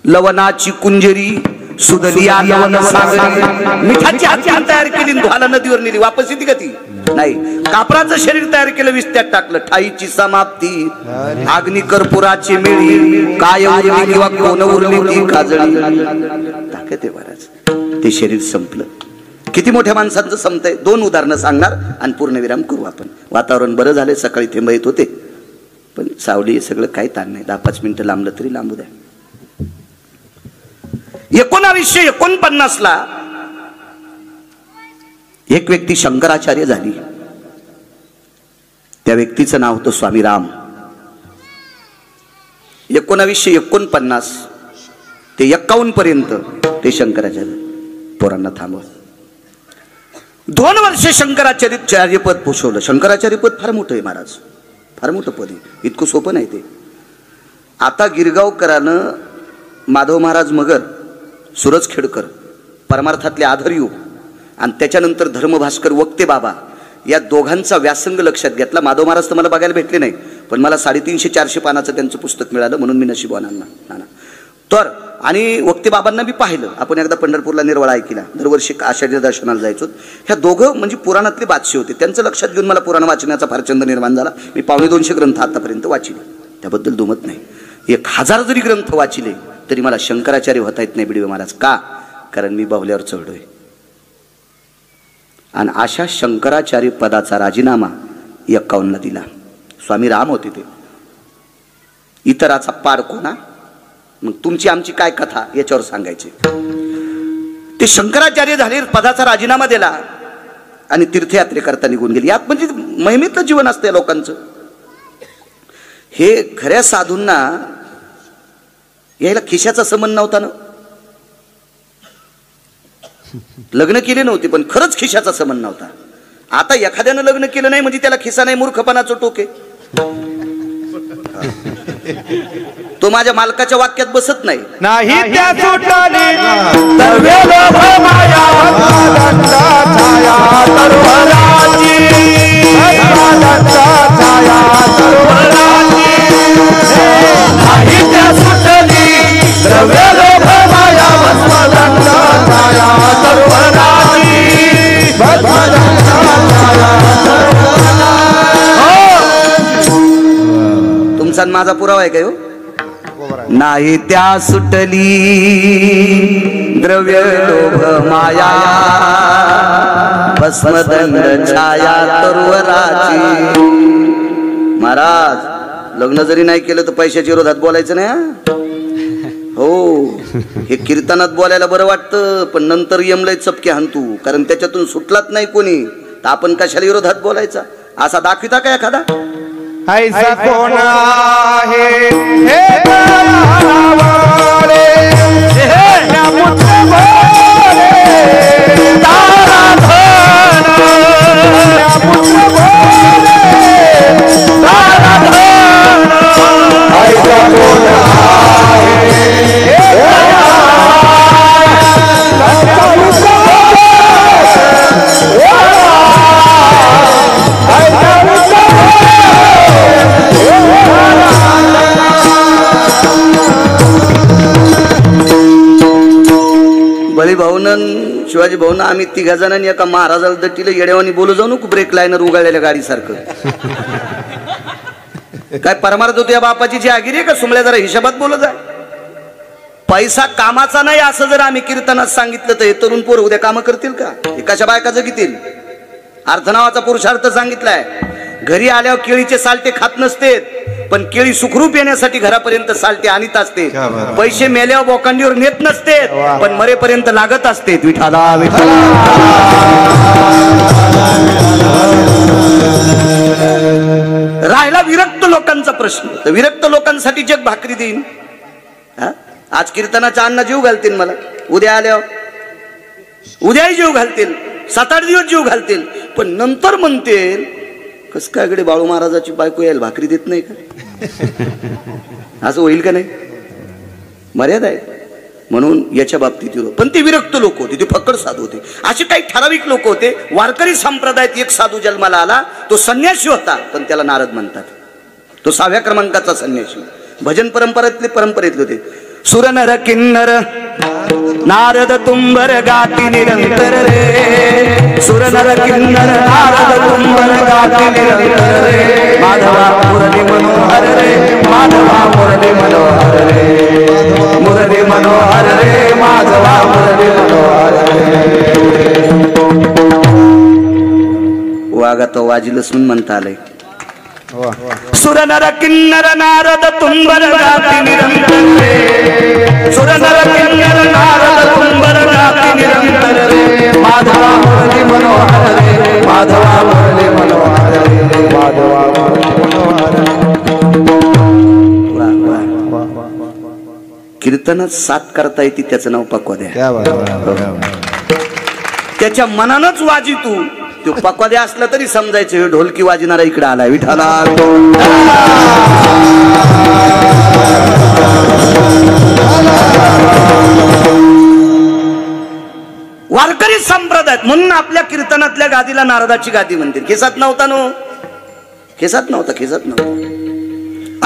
लवणाची कुंजरी सुदलिया लवण सागरी, मिठाची हातची तयार केली, धुवाला नदीवर नेली, वापस येते का ती? नाही. कापराचं शरीर तयार केलं, विस्त्यात टाकलं. ठाईची समाप्ती, अग्नी कर्पुराची मिळी, काय उरली किंवा कोण उरली ती काजळी. ताकद आहे महाराज. ते शरीर संपलं. किती मोठ्या माणसांचं संपतंय. 2 उदाहरणं सांगणार आणि पूर्णविराम करू आपण. वातावरण बरं झालंय, सकाळी थेंब येत होते, पण सावली सगळं काही ताण नाही. 10-5 मिनिटं लांबलं तरी लांबू द्या. 1949 ला एक व्यक्ती शंकराचार्य झाली. त्या व्यक्तीचं नाव होतं स्वामी राम. 1949 ते 51 पर्यंत ते शंकराचार्य. पोरांना थांबव. 2 वर्ष शंकराचार्यपद पोषवलं. शंकराचार्यपद फार मोठं आहे महाराज, फार मोठं पद आहे. इतकं सोपं नाही ते. आता गिरगावकरानं माधव महाराज मगर, सूरज खेडकर, परमार्थातले आधारयुग आणि त्याच्यानंतर धर्मभास्कर वक्ते बाबा या दोघांचा व्यासंग लक्षात घेतला. माधव महाराज तर मला बघायला भेटले नाही, पण मला 350-400 पानाचं त्यांचं पुस्तक मिळालं, म्हणून मी नशिबवान ना. तर आणि वक्ते बाबांना मी पाहिलं. आपण एकदा पंढरपूरला निर्वाळा ऐकला, दरवर्षी आषाढी दर्शनाला जायचो. ह्या दोघं म्हणजे पुराणातले बादशे होते. त्यांचं लक्षात घेऊन मला पुराण वाचण्याचा फार छंद निर्माण झाला. मी 250 ग्रंथ आतापर्यंत वाचिले, त्याबद्दल दुमत नाही. 1000 जरी ग्रंथ वाचिले तरी मला शंकराचार्य होता येत नाही बिडवे महाराज. का? कारण मी बाहुल्यावर चढलोय. आणि अशा शंकराचार्य पदाचा राजीनामा 51 दिला. स्वामी राम होते ते. इतराचा पाड कोणा? मग तुमची आमची काय कथा याच्यावर सांगायचे. ते शंकराचार्य झाले, पदाचा राजीनामा दिला आणि तीर्थयात्रेकरता निघून गेले. यात म्हणजे महिमेतलं जीवन असतं लोकांचं. हे खऱ्या साधूंना यायला खिशाचा संबंध नव्हता ना. लग्न केले नव्हते पण खरंच खिशाचा संबंध नव्हता. आता एखाद्यानं लग्न केलं नाही म्हणजे त्याला खिसा नाही, मूर्खपणाचं टोके. तो माझ्या मालकाच्या वाक्यात बसत नाही. नाही त्या सुटाने सर्वे लोभ माया दंता छाया तरुवराची, दंता छाया तरुवराची. नाही त्या सुटली सर्वे लोभ माया दंता छाया तरुवराची, दंता छाया तरुवराची. तुमचा आणि माझा पुरावा आहे काय हो? नाही त्या सुटली द्रव्य लोभ माया भस्मदंड छाया तरुवराची. महाराज लग्न जरी नाही केलं तर पैशाच्या विरोधात बोलायचं नाही हा? हो, हे कीर्तनात बोलायला बरं वाटतं, पण नंतर यमलय चपके हाणतू, कारण त्याच्यातून सुटलाच नाही कोणी, तर आपण कशाला विरोधात बोलायचा? असा दाखविता का एखादा? ऐसा कोण आहे हे दयावाळे, हे पुत्र भोळे, ताराधन, पुत्र भोळे, ताराधन. ऐसा कोण आहे हे बळी भाऊन शिवाजी भाऊन आम्ही तिघा जणांनी एका महाराजाला दट्टीला येड्यावानी बोलू जाऊ नको, ब्रेक लाईनर उगाळलेल्या गाडीसारखं. काय परमार्थ होतो या बापाची जहागिरी आहे का? सुमल्या जरा हिशोबात बोलत आहे. पैसा कामाचा नाही असं जर आम्ही कीर्तनात सांगितलं तर हे तरुण पोर उद्या कामं करतील का? एकाच्या बायका जगतील. अर्थ नावाचा पुरुषार्थ सांगितलाय. घरी आल्यावर केळीचे साल्टे खात नसते, पण केळी सुखरूप येण्यासाठी घरापर्यंत साल्टे आणीत असते. पैसे मेल्यावर बोकांडीवर नेत नसते, पण मरेपर्यंत लागत असते. विठाला विठाला. राहिला विरक्त लोकांचा प्रश्न, तर विरक्त लोकांसाठी जग भाकरी देईन. आज कीर्तनाचा अन्न जीव घालतील मला, उद्या आल्यावर उद्याही जीव घालतील, 7-8 दिवस जीव घालतील, पण नंतर म्हणतील कस काय कडे बाळू महाराजाची बायको यायला भाकरी देत नाही का? असं होईल का नाही? मर्यादा आहे. म्हणून याच्या बाबतीत विरोध. पण ते विरक्त लोक होते, ते फक्कड साधू होते. असे काही ठराविक लोक होते. वारकरी संप्रदायात एक साधू जन्माला आला, तो संन्यासी होता, पण त्याला नारद म्हणतात. तो 6व्या क्रमांकाचा संन्यासी. भजन परंपरेतले होते. सुर नर किन्नर नारद तुंबर गाती निरंतर रे, सुर नर किन्नर नारद तुंबर गाती निरंतर रे, माधवा मुरली मनोहर रे, माधवा मुरली मनोहर रे, मुरली मनोहर रे, माधवा मुरली मनोहर रे. वागा तो वाजिलच म्हणून म्हणता आलंय. सुर नर किन्नर नारद तुंबर गाती निरंतर रे, सुर नर किन्नर नारद तुंबर गाती निरंतर रे, माधवा मुरली मनोहर रे, माधवा मुरली मनोहर रे, माधवा मुरली मनोहर रे. कीर्तनात साथ करता येते, त्याचं नाव पक्वाद्या. त्याच्या मनानच वाजी तू. तो पक्वाद्या असला तरी समजायचं हे ढोलकी वाजणारा इकडे आलाय. विठाला. वारकरी संप्रदायात म्हणून आपल्या कीर्तनातल्या गादीला नारदाची गादी म्हणते. केसात नव्हता नो, केसात नव्हता.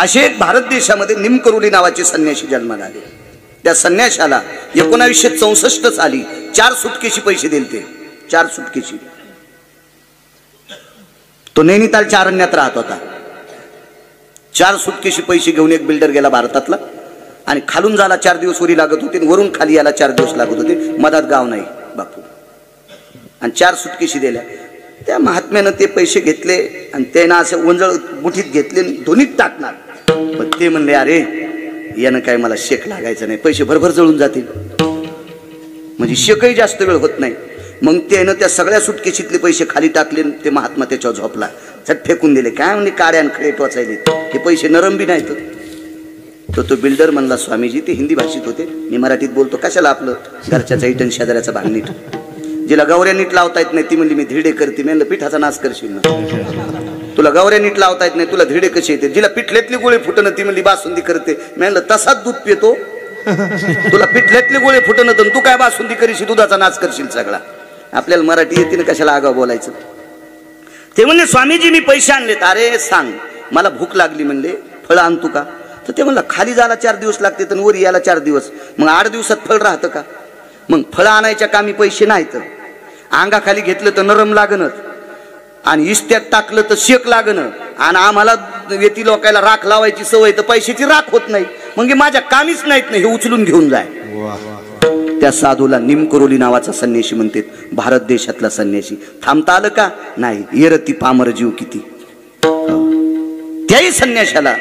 असे भारत देशामध्ये निमकरुली नावाचे संन्यासी जन्माला आले. त्या संन्याशाला 1964 साली 4 सुटकेशी पैसे दिलते. 4 सुटकेशी. तो नैनितालच्या अरण्यात राहत होता. 4 सुटकेशी पैसे घेऊन एक बिल्डर गेला भारतातला, आणि खालून जायला 4 दिवस वरी लागत होते, वरून खाली यायला 4 दिवस लागत होते. मधात गाव नाही बापू. आणि 4 सुटकेशी दिल्या. त्या महात्म्यानं ते पैसे घेतले आणि त्यानं असं वंजळ गुठीत घेतले, दोन्हीत टाकणार. पण ते म्हणले अरे यानं काय मला शेक लागायचं नाही, पैसे भरभर जळून जातील, म्हणजे शेकही जास्त वेळ होत नाही. मग त्यानं त्या सगळ्या सुटकेशीतले पैसे खाली टाकले. ते महात्मा त्याच्यावर झोपला, झट फेकून दिले. काय म्हणजे काड्या आणि खडे टोचायले, हे पैसे नरम बी नाहीत. तो बिल्डर म्हणला स्वामीजी, ते हिंदी भाषेत होते, मी मराठीत बोलतो, कशाला आपलं घरच्याचा इटन शेजाऱ्याचा भाग नीट. जिला गौऱ्या नीट लावता येत नाही ती म्हणली मी धिरडे करते. मी म्हणलं पिठाचा नाश करशील ना, तुला गौऱ्या नीट लावता येत नाही, तुला धिरडे कसे येते. जिला पिठल्यातली गोळे फुटणं ती म्हणली बासुंदी करते. मी म्हणलं तसाच दूध पितो, तुला पिठल्यातले गोळे फुटणं तर तू काय बासुंदी करशील, दुधाचा नाश करशील सगळा. आपल्याला मराठी येते ना, कशाला आगाव बोलायचं. ते म्हणले स्वामीजी मी पैसे आणलेत. अरे सांग, मला भूक लागली म्हणले, फळ आणतो का? तर ते म्हणलं खाली जायला 4 दिवस लागते तर वर यायला 4 दिवस, मग 8 दिवसात फळ राहतं का? मग फळं आणायच्या कामी पैसे नाहीत. अंगाखाली घेतलं तर नरम लागणं, आणि इस्त्यात टाकलं तर शेक लागणं, आणि आम्हाला येती लोकायला राख लावायची सवय तर पैशाची राख होत नाही, मग हे माझ्या कामीच नाहीत नाही, हे उचलून घेऊन जाय. त्या साधूला निमकरोली नावाचा संन्यासी म्हणतात, भारत देशातला संन्यासी. थांबता आलं का नाही, येरती पामर जीव किती. त्याही संन्याशाला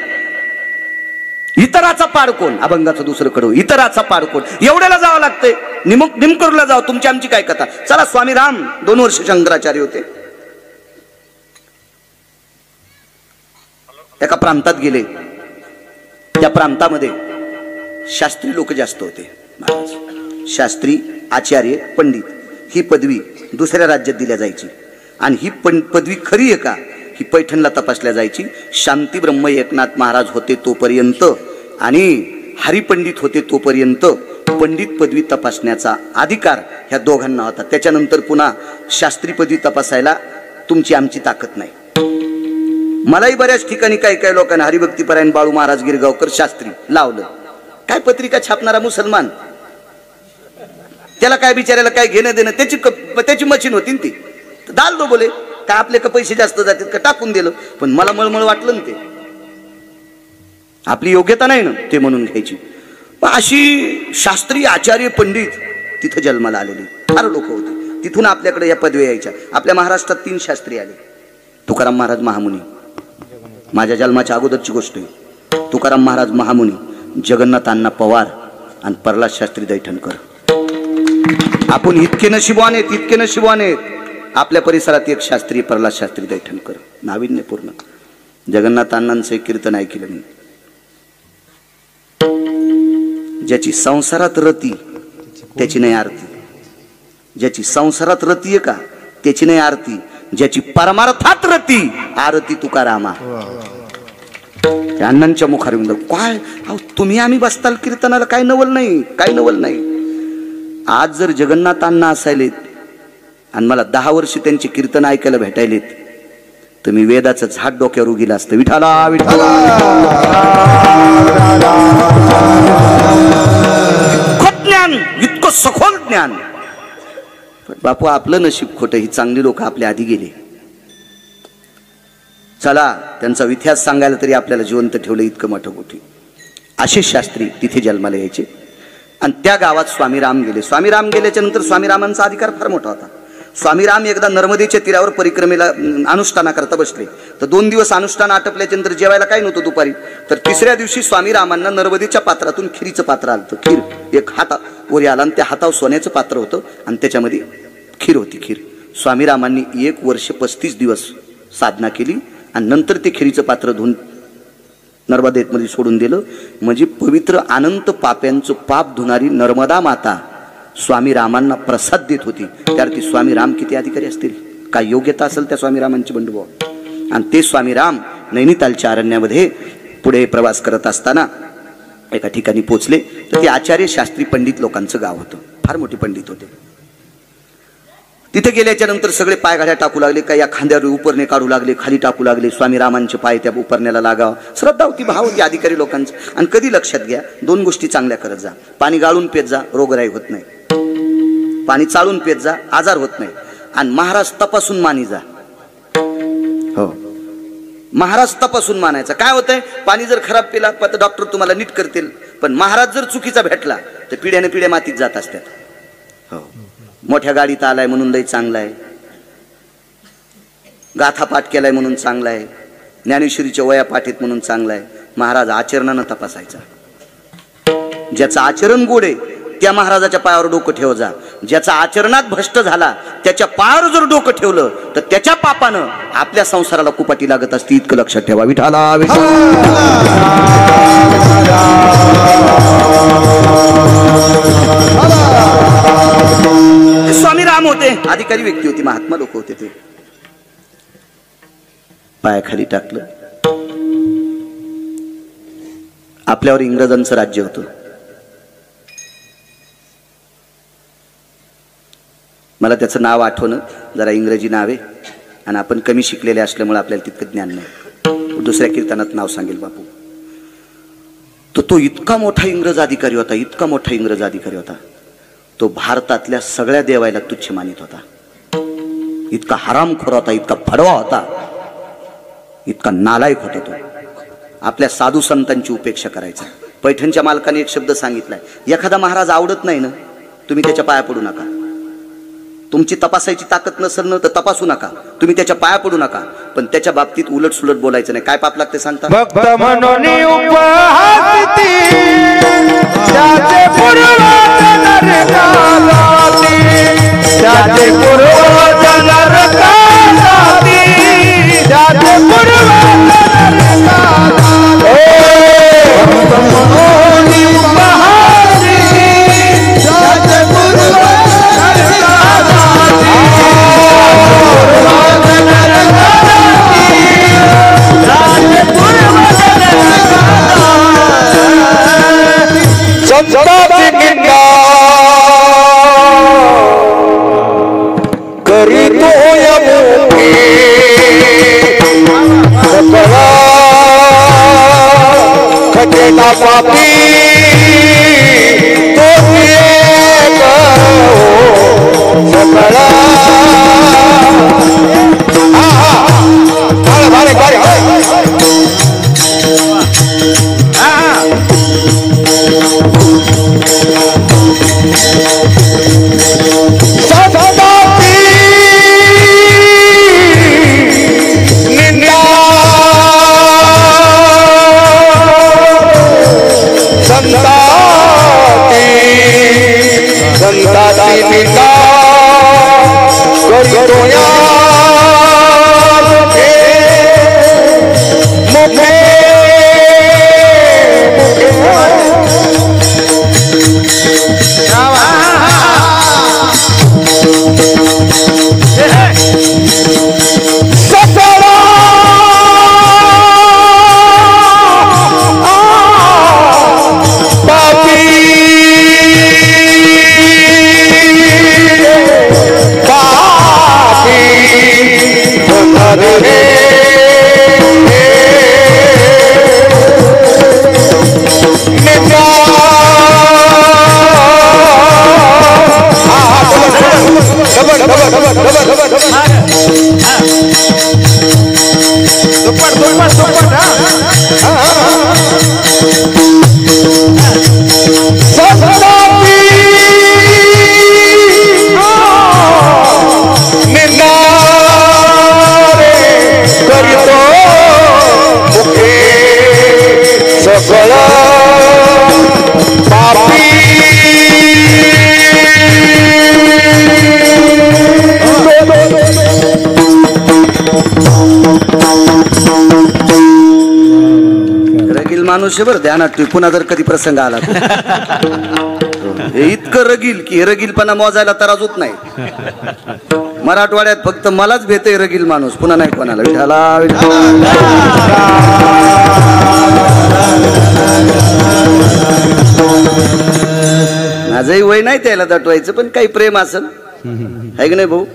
इतराचा पाड कोण, अभंगाचं दुसरं कडव, इतराचा पाड कोण, एवढ्याला जावं लागतंय. निमकरोलीला जावं. तुमची आमची काय कथा. चला, स्वामी राम 2 वर्ष शंकराचार्य होते. एका प्रांतात गेले. त्या प्रांतामध्ये शास्त्री लोक जास्त होते. शास्त्री, आचार्य, पंडित ही पदवी दुसऱ्या राज्यात दिल्या जायची. आणि ही पदवी खरी आहे का ही पैठणला तपासल्या जायची. शांती ब्रह्म एकनाथ महाराज होते तोपर्यंत आणि हरिपंडित होते तोपर्यंत पंडित पदवी तपासण्याचा अधिकार ह्या दोघांना होता. त्याच्यानंतर पुन्हा शास्त्री पदवी तपासायला तुमची आमची ताकद नाही. मलाही बऱ्याच ठिकाणी काही लोकांना हरिभक्तीपरायण बाळू महाराज गिरगावकर शास्त्री लावलं. काय पत्रिका छापणारा मुसलमान, त्याला काय बिचारायला काय घेणं देणं, त्याची मशीन होती ती. दाल दो बोले काय आपले का पैसे जास्त जातात का, टाकून दिलं. पण मला मळमळ वाटलं ना, ते आपली योग्यता नाही ना ते म्हणून घ्यायची. अशी शास्त्री, आचार्य, पंडित तिथं जन्माला आलेली फार लोक होते. तिथून आपल्याकडे या पदव्या यायच्या. आपल्या महाराष्ट्रात 3 शास्त्री आले. तुकाराम महाराज महामुनी, माझ्या जन्माच्या अगोदरची गोष्ट आहे. तुकाराम महाराज महामुनी, जगन्नाथ अण्णा पवार आणि प्रल्हाद शास्त्री दैठणकर. आपण इतके नशिबवान आहेत. आपल्या परिसरात एक शास्त्री प्रल्हाद शास्त्री दैठणकर, नाविन्यपूर्ण. जगन्नाथ अण्णांचं एक कीर्तन ऐकलं मी. ज्याची संसारात रती त्याची नाही आरती, ज्याची संसारात रती आहे का त्याची नाही आरती, ज्याची परमार्थात रती आरती तुकारामा. अण्णांच्या मुखार काय तुम्ही आम्ही बसताल कीर्तनाला, काय नवल नाही. आज जर जगन्नाथ अण्णा असायलेत आणि मला 10 वर्ष त्यांचे कीर्तन ऐकायला भेटायलेत तर मी वेदाचं झाड डोक्यावर उगीला असतं. विठाला विठाला. ज्ञान, इतकं सखोल ज्ञान. पण बापू आपलं नशीब खोटं, ही चांगली लोक आपल्या आधी गेले. चला, त्यांचा इतिहास सांगायला तरी आपल्याला जिवंत ठेवलं, इतकं मोठं मोठी. असे शास्त्री तिथे जन्माला यायचे. आणि त्या गावात स्वामीराम गेले. स्वामीराम गेल्याच्या नंतर स्वामीरामांचा अधिकार फार मोठा होता. स्वामीराम एकदा नर्मदेच्या तीरावर परिक्रमेला अनुष्ठाना करता बसले. तर 2 दिवस अनुष्ठान आटपल्याच्या नंतर जेवायला काय नव्हतं दुपारी. तर 3ऱ्या दिवशी स्वामीरामांना नर्मदेच्या पात्रातून खिरीचं पात्र आलं. खीर एक हाता वर आला आणि त्या हातावर सोन्याचं पात्र होतं आणि त्याच्यामध्ये खीर होती. खीर स्वामीरामांनी 1 वर्ष 35 दिवस साधना केली आणि नंतर ते खिरीचं पात्र धुवून नर्मदेमध्ये सोडून दिलं. म्हणजे पवित्र अनंत पाप्यांचं पाप धुणारी नर्मदा माता स्वामीरामांना प्रसाद देत होती. त्यावरती स्वामीराम किती अधिकारी असतील, काय योग्यता असेल त्या स्वामीरामांची बंधुभाव. आणि ते स्वामीराम नैनितालच्या अरण्यामध्ये पुढे प्रवास करत असताना एका ठिकाणी पोचले. तर ते आचार्य, शास्त्री, पंडित लोकांचं गाव होतं. फार मोठे पंडित होते. तिथे गेल्याच्या नंतर सगळे पायघाड्या टाकू लागले. काही या खांद्यावर उपरणे काढू लागले, खाली टाकू लागले. स्वामीरामांचे पाय त्या उपरण्याला लागावं. श्रद्धा होती, भाव होती अधिकारी लोकांचं. आणि कधी लक्षात घ्या, 2 गोष्टी चांगल्या करत जा. पाणी गाळून पेत जा, रोगराई होत नाही. पाणी चाळून पेत जा, आजार होत नाही. आणि महाराज तपासून मानी जा. हो, महाराज तपासून मानायचा. काय होतंय, पाणी जर खराब पिला तर डॉक्टर तुम्हाला नीट करतील. पण महाराज जर चुकीचा भेटला तर पिढ्याने पिढ्या मातीत जात असतात. हो, मोठ्या गाडीत आलाय म्हणून लय चांगला आहे, गाथा पाठ केलाय म्हणून चांगला आहे, ज्ञानेश्वरीच्या वया पाठीत म्हणून चांगला आहे. महाराज आचरणानं तपासायचा. ज्याचं आचरण गोड आहे त्या महाराजाच्या पायावर डोकं ठेव जा. ज्याचा आचरणात भ्रष्ट झाला त्याच्या पायावर जर डोकं ठेवलं तर त्याच्या पापानं आपल्या संसाराला कुपाटी लागत असते. इतकं लक्षात ठेवा. विठाला स्वामीराम होते, अधिकारी व्यक्ती होती, महात्मा लोक होते. ते पायाखाली टाकलं. आपल्यावर इंग्रजांचं राज्य होतं. मला त्याचं नाव आठवणं, जरा इंग्रजी नाव आहे आणि आपण कमी शिकलेले असल्यामुळे आपल्याला तितकं ज्ञान नाही. दुसऱ्या कीर्तनात नाव सांगेल बापू. तो इतका मोठा इंग्रज अधिकारी होता, इतका मोठा इंग्रज अधिकारी होता. तो भारतातल्या सगळ्या देवायला तुच्छ मानित होता. इतका हरामखोर होता, इतका फडवा होता, इतका नालायक होता तो. आपल्या साधू संतांची उपेक्षा करायची. पैठणच्या मालकाने एक शब्द सांगितलाय, एखादा महाराज आवडत नाही ना, तुम्ही त्याच्या पाया पडू नका. तुमची तपासायची ताकद नसेल ना तर तपासू नका, तुम्ही त्याच्या पाया पडू नका. पण त्याच्या बाबतीत उलट सुलट बोलायचं नाही. काय पाप लागते सांगता? भक्त म्हणून उपहासिती त्याचे पूर्वज नरकालाती, त्याचे पूर्वज नरकालाती, त्याचे पूर्वज नरकालाती. भक्त म्हणून उपहासिती त्याचे पूर्वज संताची निंदा करीतो यमुखे सकळा खटेला पापी तो एक सकळा. भारे भारे माणूस आहे बरं, ध्यानात ठेव. पुन्हा जर कधी प्रसंग आला हे इतकं रगील की हे रगीलपणा मोजायला तराजूत नाही. मराठवाड्यात फक्त मलाच भेटय रगील माणूस, पुन्हा नाही कोणाला. विठाला माझंही वय नाही त्याला दटवायचं, पण काही प्रेम असेल आहे की नाही भाऊ?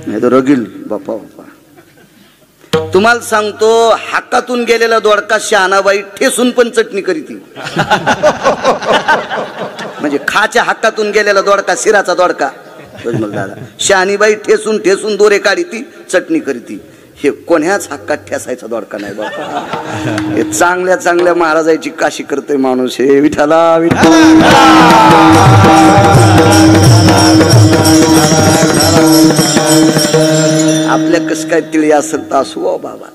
नाही तर रगील बापा बापा. तुम्हाला सांगतो, हाकातून गेलेला दोडका शहाणाबाई ठेसून पण चटणी करीती. म्हणजे खाच्या हाकातून गेलेला दोडका, शिराचा दोडका दादा, शहाणीबाई ठेसून ठेसून दोरे काढी ती चटणी करीती. हे कोण्याच हक्कात ठेसायचा दोडका नाही बाबा. हे चांगल्या चांगल्या महाराजाची काशी करतोय माणूस. हे विठाला विठाला. आपल्या कस काय तिळी असेल तर असू बाबा.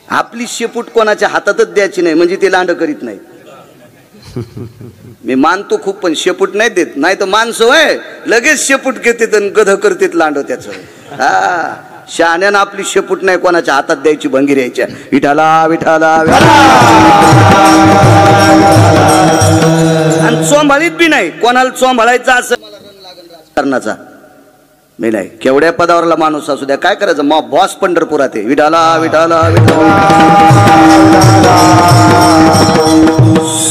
आपली शेपूट कोणाच्या हातातच द्यायची नाही, म्हणजे ते लांड करीत नाही. मी मानतो खूप, पण शेपूट नाही देत. नाही तर माणसं होय लगेच शेपूट घेतात आणि गध करतात लांड त्याच. हा, शहाण्यानं आपली शेपूट नाही कोणाच्या हातात द्यायची, भंगीर यायच्या. विठाला विठाला. आणि चोंभाळीत बी नाही कोणाला. चोंभाळायचा असं करण्याचा मी नाही. केवढ्या पदावरला माणूस असू द्या, काय करायचं. मग बॉस पंढरपुरात आहे. विठाला विठाला विठाला.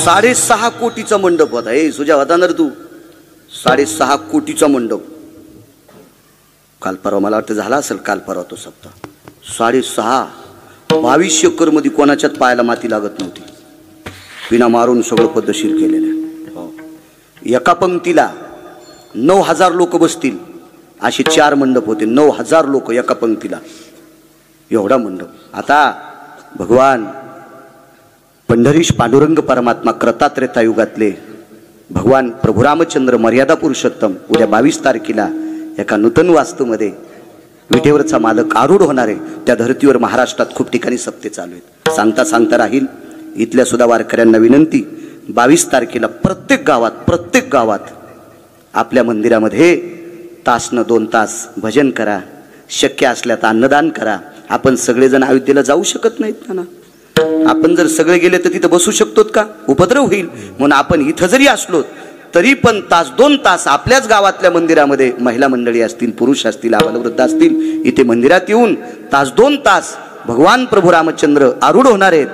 6.5 कोटीचा मंडप होता. हे सुजा होता ना रे तू? 6.5 कोटीचा मंडप. काल परवा मला वाटतं झाला असेल, काल परवा तो सप्ताह. 6.5 22 एकर मध्ये कोणाच्यात पायाला माती लागत नव्हती. पिना मारून सगळं पद्धतशीर केलेलं. एका पंक्तीला 9,000 लोक बसतील असे 4 मंडप होते. 9,000 लोक एका पंक्तीला. एवढा मंडप. आता भगवान पंढरीश पांडुरंग परमात्मा क्रतात्रेता युगातले भगवान प्रभू रामचंद्र मर्यादा पुरुषोत्तम उद्या 22 तारखेला एका नूतन वास्तूमध्ये विटेवरचा मालक आरूढ होणार आहे. त्या धर्तीवर महाराष्ट्रात खूप ठिकाणी सप्ते चालू आहेत. सांगता सांगता राहील इथल्या सुद्धा वारकऱ्यांना विनंती, 22 तारखेला प्रत्येक गावात आपल्या मंदिरामध्ये तास न 2 तास भजन करा. शक्य असल्यास अन्नदान करा. आपण सगळेजण अयोध्येला जाऊ शकत नाहीत ना. आपण जर सगळे गेले तर तिथं बसू शकतो का? उपद्रव होईल. म्हणून आपण इथं जरी असलो तरी पण तास 2 तास आपल्याच गावातल्या मंदिरामध्ये महिला मंडळी असतील, पुरुष असतील, आबालवृद्ध असतील, इथे मंदिरात येऊन तास 2 तास भगवान प्रभू रामचंद्र आरूढ होणार आहेत.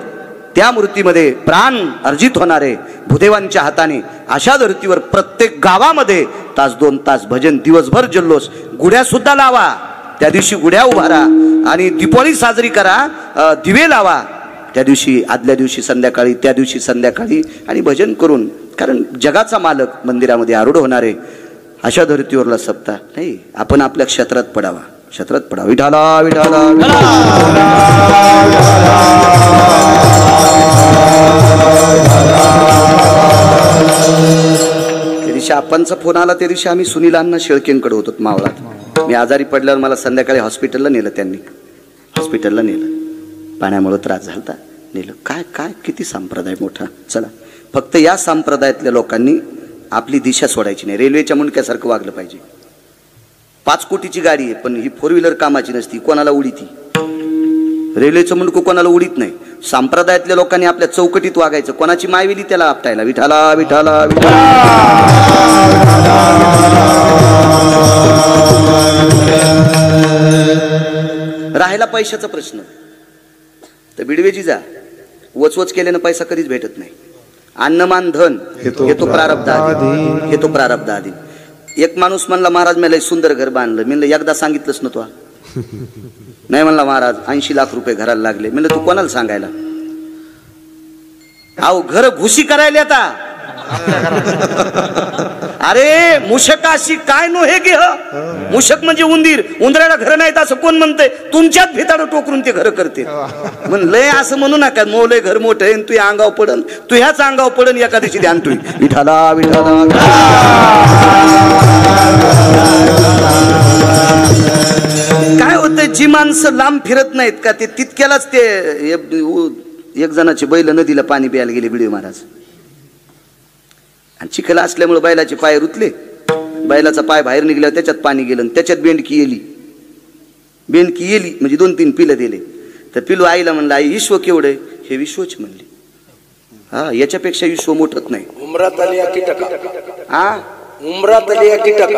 त्या मूर्तीमध्ये प्राण अर्जित होणार आहे भूदेवांच्या हाताने. अशा धर्तीवर प्रत्येक गावामध्ये तास 2 तास भजन, दिवसभर जल्लोष, गुढ्या सुद्धा लावा. त्या दिवशी गुढ्या उभारा आणि दीपावली साजरी करा, दिवे लावा. त्या दिवशी आदल्या दिवशी संध्याकाळी, त्या दिवशी संध्याकाळी आणि भजन करून, कारण जगाचा मालक मंदिरामध्ये आरूढ होणार आहे. अशा धर्तीवरला सप्ताह नाही, आपण आपल्या क्षेत्रात पडावा, क्षेत्रात पडावा. विठाला विठाला त्या दिवशी आपांचा फोन आला. त्या दिवशी आम्ही सुनील अण्णा शेळकेंकडे होतो मावळात. मी आजारी पडल्यावर मला संध्याकाळी हॉस्पिटलला नेलं. त्यांनी हॉस्पिटलला नेलं. पाण्यामुळे त्रास झाला. नेलं. काय काय किती संप्रदाय मोठा. चला, फक्त या संप्रदायातल्या लोकांनी आपली दिशा सोडायची नाही. रेल्वेच्या मुंडक्यासारखं वागलं पाहिजे. 5 कोटीची गाडी आहे पण ही 4 व्हीलर कामाची नसती. कोणाला उडीती? रेल्वेचं मुंडकं कोणाला उडीत नाही. संप्रदायातल्या लोकांनी आपल्या चौकटीत वागायचं. कोणाची मायविली त्याला आपटायला. विठाला विठाला विठाला. राहायला पैशाचा प्रश्न तर बिडवेजी जा. वचवच केल्यानं पैसा कधीच भेटत नाही. अन्नमान धन हे तो प्रारब्ध आधी, हे तो प्रारब्ध आधी. एक माणूस म्हणला, महाराज मी लय सुंदर घर बांधलं. म्हणलं एकदा सांगितलंच ना तू? नाही म्हणला, महाराज 80 लाख रुपये घराला लागले. म्हणलं तू कोणाला सांगायला? अहो घर घुशी करायला आता. अरे मुशकाशी काय नो हे गे. मुशक म्हणजे उंदीर. उंदराला घर नाहीत असं कोण म्हणतंय? तुमच्यात भिताड टोकरून ते घर करते. म्हणलंय असं म्हणू नका. मोलय घर मोठं आहे, तू अंगाव पडन, तू ह्याच अंगाव पडन. एका दिवशी ध्यान तू विठाला विठाला. काय होतंय, जी माणसं लांब फिरत नाहीत का ते तितक्यालाच ते एक जणाची बैल नदीला पाणी प्यायला गेले बिडवे महाराज. आणि चिखल असल्यामुळे बैलाचे पाय रुतले. बैलाचा पाय बाहेर निघल्यावर त्याच्यात पाणी गेलं. त्याच्यात बेंडकी येली म्हणजे 2-3 पिलं दिले. तर पिलू आईला म्हणलं, आई विश्व केवढं? हे विश्वच म्हणले. हा, याच्यापेक्षा विश्व मोठत नाही. उमरात आली कीटक. हा, उमरात आली कीटक.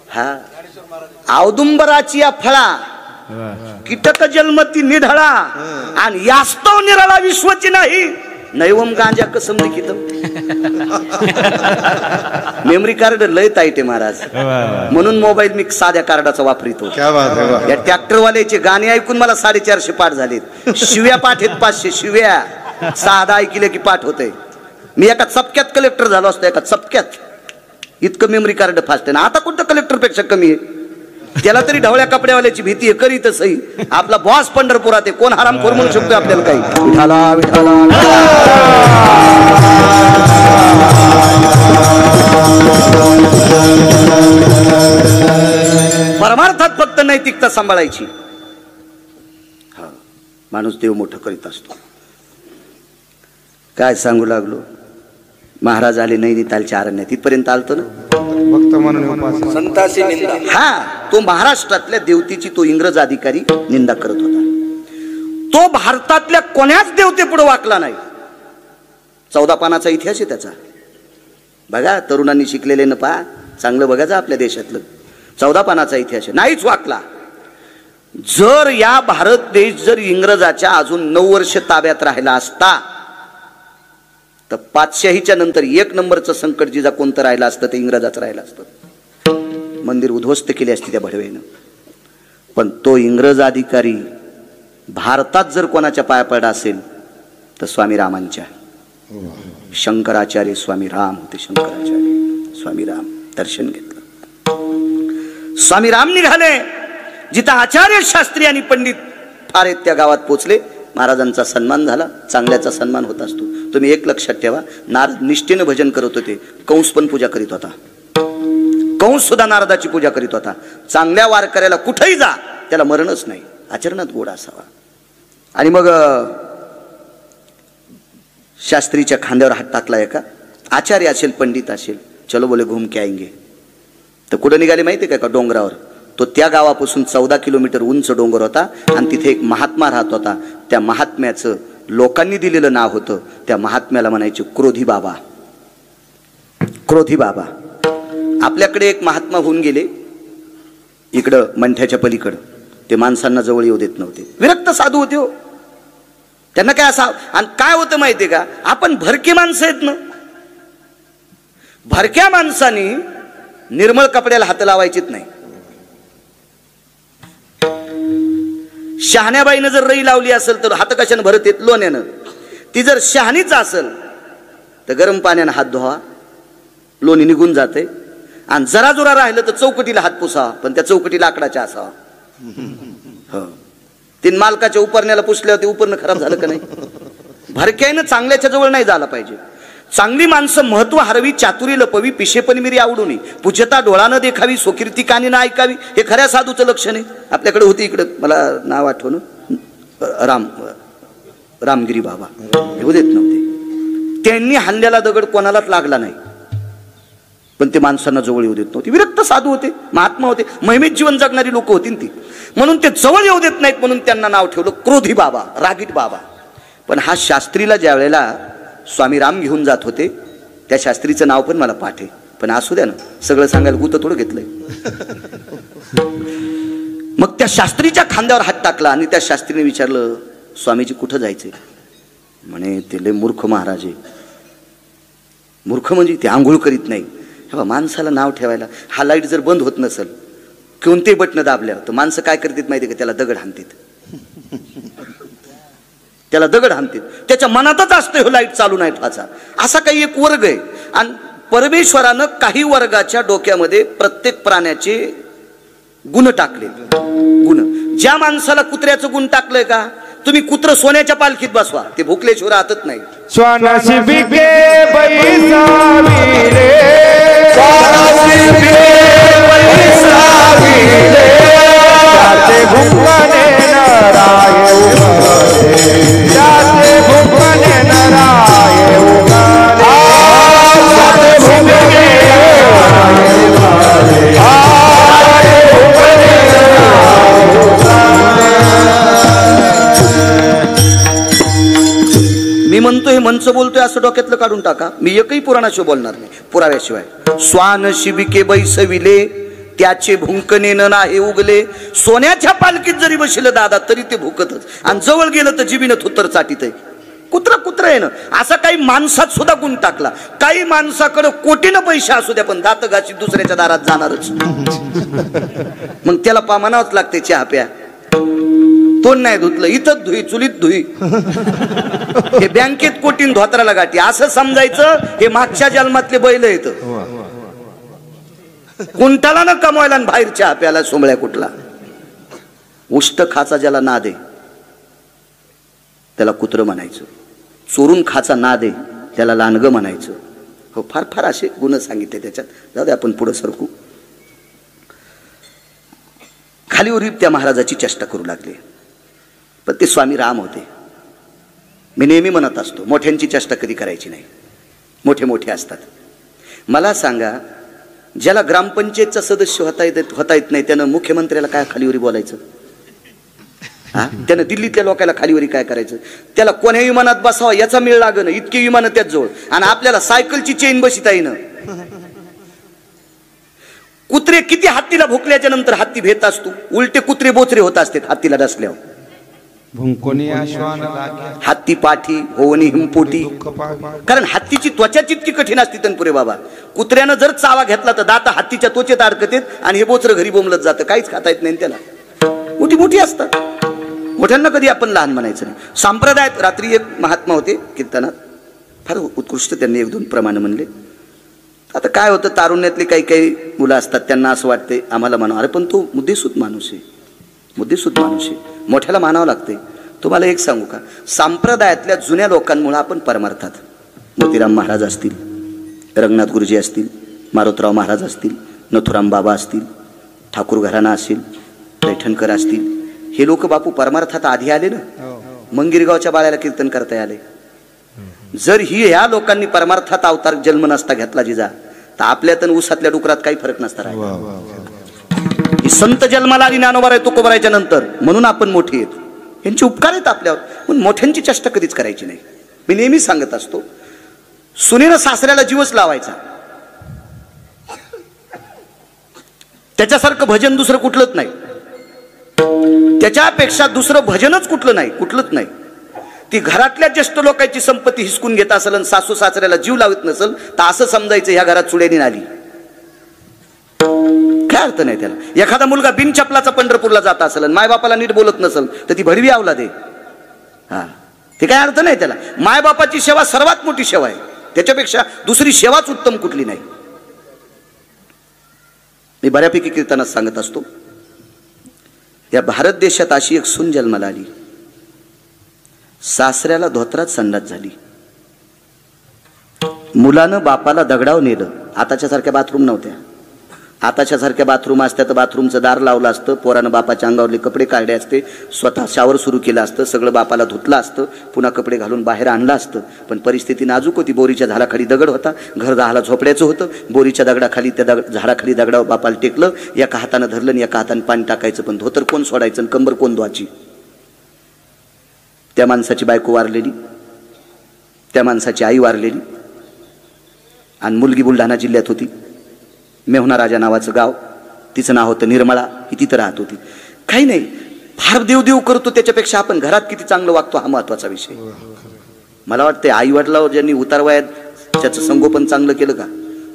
हा, औदुंबराची या फळा कीटक जन्मती निढळा आणि यास्तव निराळा विश्वची नाही. नैवम गांजा कसम लिखित. मेमरी कार्ड लय ताईट आहे महाराज. म्हणून मोबाईल मी साध्या कार्डाचा वापरितो. या ट्रॅक्टरवाल्याचे गाणे ऐकून मला 450 पाठ झालेत. शिव्या पाठ आहेत 500 शिव्या. 6 ऐकले की पाठ होते. मी एका चपक्यात कलेक्टर झालो असतो. एका चपक्यात. इतकं मेमरी कार्ड फास्ट आहे ना. आता कोणतं कलेक्टर पेक्षा कमी आहे? त्याला तरी ढवळ्या कपड्यावाल्याची भीती आहे. करीत सही. आपला बॉस पंढरपुरात आहे. कोण हरामखोर म्हणू शकतो आपल्याला काही? विठाला विठाला. परमार्थात फक्त नैतिकता सांभाळायची. हा, माणूस देव मोठं करीत असतो. काय सांगू लागलो? महाराज आले नैनितालच्या अरण्यात. तिथपर्यंत आलतो ना. संताची निंदा. हा, तो महाराष्ट्रातल्या देवतेची तो इंग्रज अधिकारी निंदा करत होता. तो भारतातल्या कोण्याच देवते पुढे वाकला नाही. 14 पानाचा इतिहास आहे त्याचा. बघा, तरुणांनी शिकलेले न पहा, चांगलं बघायचं आपल्या देशातलं. 14 पानाचा इतिहास आहे. नाहीच वाकला. जर या भारत देश जर इंग्रजाच्या अजून 9 वर्ष ताब्यात राहिला असता तर पातशाहीच्या नंतर 1 नंबरचं संकट जिजा कोणतं राहिलं असतं ते इंग्रजाचं राहिलं असतं. मंदिर उद्ध्वस्त केली असती त्या भडवेनं. पण तो इंग्रज अधिकारी भारतात जर कोणाच्या पाया पडला असेल तर स्वामी रामांच्या. शंकराचार्य स्वामी राम होते. शंकराचार्य स्वामी राम. दर्शन घेतलं. स्वामी राम निघाले जिथं आचार्य शास्त्री आणि पंडित फार आहेत त्या गावात पोचले. महाराजांचा सन्मान झाला. चांगल्याचा सन्मान होत असतो. तुम्ही एक लक्षात ठेवा, नारद निष्ठेनं भजन करत होते. कंस पण पूजा करीत होता. कंस सुद्धा नारदाची पूजा करीत होता. चांगल्या वारकऱ्याला कुठेही जा, त्याला मरणच नाही, आचरणात गोड असावा. आणि मग शास्त्रीच्या खांद्यावर हात टाकला. एका आचार्य असेल, पंडित असेल, चलो बोले घूम के आएंगे. तर कुठं निघाले माहिती आहे का? डोंगरावर. तो त्या गावापासून 14 किलोमीटर उंच डोंगर होता आणि तिथे एक महात्मा राहत होता. त्या महात्म्याचं लोकांनी दिलेलं नाव होतं. त्या महात्म्याला म्हणायचे क्रोधी बाबा. क्रोधी बाबा. आपल्याकडे एक महात्मा होऊन गेले इकडं मंठ्याच्या पलीकडं. ते माणसांना जवळ येऊ देत नव्हते. विरक्त साधू होते हो. त्यांना काय असा. आणि काय होतं माहितीये का? आपण भरके माणसं आहेत ना. भरक्या माणसानी निर्मळ कपड्याला हात लावायचीच नाही. शहाण्याबाईनं जर रई लावली असेल तर हात कशाने भरत येत? लोण्यानं. ती जर शहाणीच असेल तर गरम पाण्यानं हात धुवा, लोणी निघून जाते. आणि जरा जोरा राहिलं तर चौकटीला हात पुसावा, पण त्या चौकटी लाकडाच्या असावा. हो. तीन मालकाच्या उपरण्याला पुसल्यावर ते उपरणं खराब झालं का नाही? भरक्यानं चांगल्याच्या जवळ नाही झाला पाहिजे. चांगली माणसं महत्व हरवी, चातुरी लपवी, पिशेपणी मिरी आवडून पूजता डोळानं देखावी, स्वकीर्ती कानीनं ऐकावी. हे खऱ्या साधूचं लक्षण आहे. आपल्याकडे होती इकडं, मला नाव आठवणं, रामगिरी बाबा. येऊ देत नव्हते. त्यांनी हाणलेला दगड कोणालाच लागला नाही, पण ते माणसांना जवळ येऊ देत नव्हते. विरक्त साधू होते, महात्मा होते, महिमेत जीवन जगणारी लोक होती ती. म्हणून ते जवळ येऊ देत नाहीत, म्हणून त्यांना नाव ठेवलं क्रोधी बाबा, रागीट बाबा. पण हा शास्त्रीला ज्या वेळेला स्वामी राम घेऊन जात होते, त्या शास्त्रीचं नाव पण मला पाठ आहे. पण असू द्या ना, सगळं सांगायला गुत थोडं घेतलंय. मग त्या शास्त्रीच्या खांद्यावर हात टाकला आणि त्या शास्त्रीने विचारलं, स्वामीजी कुठं जायचे? म्हणे ते लय मूर्ख महाराज आहे. मूर्ख म्हणजे ते आंघोळ करीत नाही. हे माणसाला नाव ठेवायला, हा लाईट जर बंद होत नसेल, कोणते बटणं दाबल्यावर तर माणसं काय करतात माहिती का? त्याला दगड हाणतात. त्याला दगड हाणतात. त्याच्या मनातच असतं हो लाईट चालू नाही ठेवायचा. असा काही एक वर्ग आहे. आणि परमेश्वरानं काही वर्गाच्या डोक्यामध्ये प्रत्येक प्राण्याचे गुण टाकले. गुण. ज्या माणसाला कुत्र्याचं गुण टाकलंय का, तुम्ही कुत्र सोन्याच्या पालखीत बसवा, ते भुकल्याशिवाय राहतच नाही. मी म्हणतो हे मंच बोलतोय असं डोक्यातलं काढून टाका. मी एकही पुराणाशिवाय बोलणार नाही, पुराव्याशिवाय. स्वान शिबिके बैसविले, त्याचे भुंकणे न नाही उगले. सोन्याच्या पालखीत जरी बसलं दादा तरी ते भुकतच. आणि जवळ गेलं तर जिबीनं थुत्तर चाटीत आहे. कुत्र आहे ना. असा काही माणसात सुद्धा गुण टाकला. काही माणसाकडे कोटीनं पैसे असू द्या, पण दात घाशी दुसऱ्याच्या दारात जाणारच. मग त्याला म्हणावंच लागते चहा प्या. तोंड नाही धुतलं, इथंच धुई, चुलीत धुई. हे बँकेत कोटीन धोत्राला गाठी असं समजायचं. हे मागच्या जन्मातले बैल येत. कुंटाला न कमवायला बाहेर चहा प्याला सोमळ्या कुठला. उष्ट खाचा ज्याला नाद आहे त्याला कुत्र म्हणायचं. चोरून खाचा नाद आहे त्याला लांडग म्हणायचं. हो, फार फार असे गुण सांगितले त्याच्यात. जाऊ दे, आपण पुढे सरकू. खालीवरी त्या महाराजाची चेष्टा करू लागले. पण ते स्वामी राम होते. मी नेहमी म्हणत असतो, मोठ्यांची चेष्टा कधी करायची नाही. मोठे मोठे असतात. मला सांगा, ज्याला ग्रामपंचायतचा सदस्य होता येत नाही त्यानं मुख्यमंत्र्याला काय खालीवरी बोलायचं? त्यानं दिल्लीतल्या लोकांना खालीवरी काय करायचं? त्याला कोण्या विमानात बसावा याचा मेळ लागण, इतके विमान त्याच जवळ. आणि आपल्याला सायकलची चेन बसिता येईन. कुत्रे किती हत्तीला भुकल्याच्या नंतर हत्ती भेट असतो. उलटे कुत्रे बोचरे होत असतात हत्तीला डसल्यावर. हत्ती पाठी होवनी हिमपोटी. कारण हत्तीची त्वचा जितकी कठीण असते तनपुरे बाबा. कुत्र्यानं जर चावा घेतला तर दाता हत्तीच्या त्वचेत अडकतेत आणि हे बोचरं घरी बोंबलत जातं. काहीच खाता येत नाही त्याला. मोठी मोठी असतात. मोठ्यांना कधी आपण लहान म्हणायचं नाही. संप्रदायात रात्री एक महात्मा होते कीर्तनात, फार उत्कृष्ट त्यांनी 1-2 प्रमाण म्हणले. आता काय होतं, तारुण्यातले काही काही मुलं असतात, त्यांना असं वाटते आम्हाला म्हणा, अरे पण तो मुद्देसूद माणूस आहे. मुद्देसूद माणूस आहे, मोठ्याला मानावं लागते. तुम्हाला एक सांगू का, संप्रदायातल्या जुन्या लोकांमुळे आपण परमार्थात, मोतीराम महाराज असतील, रंगनाथ गुरुजी असतील, मारुतराव महाराज असतील, नथुराम बाबा असतील, ठाकूर घराणा असेल, पैठणकर असतील, हे लोक बापू परमार्थात आधी आले ना. मंगिरगावच्या बाळ्याला कीर्तन करता आले. जर ह्या लोकांनी परमार्थात अवतार जन्म नसता घेतला जिजा, तर आपल्यात ऊसातल्या डुकरात काही फरक नसता राहिला. ही संत जन्माला आली ज्ञानोबा तुकोबारायच्या नंतर, म्हणून आपण मोठी आहेत. यांचे उपकार आहेत आपल्यावर, पण मोठ्यांची चेष्टा कधीच करायची नाही. मी नेहमी सांगत असतो, सुनेनं सासऱ्याला जीवच लावायचा. त्याच्यासारखं भजन दुसरं कुठलंच नाही, त्याच्यापेक्षा दुसरं भजनच कुठलं नाही, कुठलंच नाही. ती घरातल्या ज्येष्ठ लोकांची संपत्ती हिसकून घेत असेल आणि सासू सासऱ्याला जीव लावत नसेल, तर असं समजायचं ह्या घरात चुड्यानी आली. काय अर्थ नाही त्याला. एखादा मुलगा बिनचपलाचा पंढरपूरला जात असेल आणि मायबापाला नीट बोलत नसेल, तर ती भडवी आवला दे. हा, ते काय अर्थ नाही त्याला. मायबापाची सेवा सर्वात मोठी सेवा आहे, त्याच्यापेक्षा दुसरी सेवाच उत्तम कुठली नाही. मी बऱ्यापैकी कीर्तनात सांगत असतो, या भारत देशात अशी एक सून जन्माला आली, सासऱ्याला धोत्रात संडास झाली, मुलानं बापाला दगडाव नेलं. आताच्या सारख्या बाथरूम नव्हत्या. आताच्या सारख्या बाथरूम असत्या तर बाथरूमचं दार लावलं असतं, पोरानं बापाच्या अंगावरले कपडे काढले असते, स्वतः शावर सुरू केलं असतं, सगळं बापाला धुतलं असतं, पुन्हा कपडे घालून बाहेर आणलं असतं. पण परिस्थिती नाजूक होती. बोरीच्या झाडाखाली दगड होता, घर दहाला झोपड्याचं होतं. बोरीच्या दगडाखाली त्या झाडाखाली दगडावर बापाला टेकलं, एका हातानं धरलं आणि एका हातानं पाणी टाकायचं. पण धोतर कोण सोडायचं आणि कंबर कोण धुवायची. त्या माणसाची बायको वारलेली, त्या माणसाची आई वारलेली, आणि मुलगी बुलढाणा जिल्ह्यात होती. मेहुणा राजा नावाचं गाव, तिचं नाव होतं निर्मळा. ही तिथं राहत होती. काही नाही, फार देवदेव करतो त्याच्यापेक्षा आपण घरात किती चांगलं वागतो हा महत्वाचा विषय. मला वाटतं आई वडिलावर ज्यांनी उतारवयात त्याचं संगोपन चांगलं केलं का,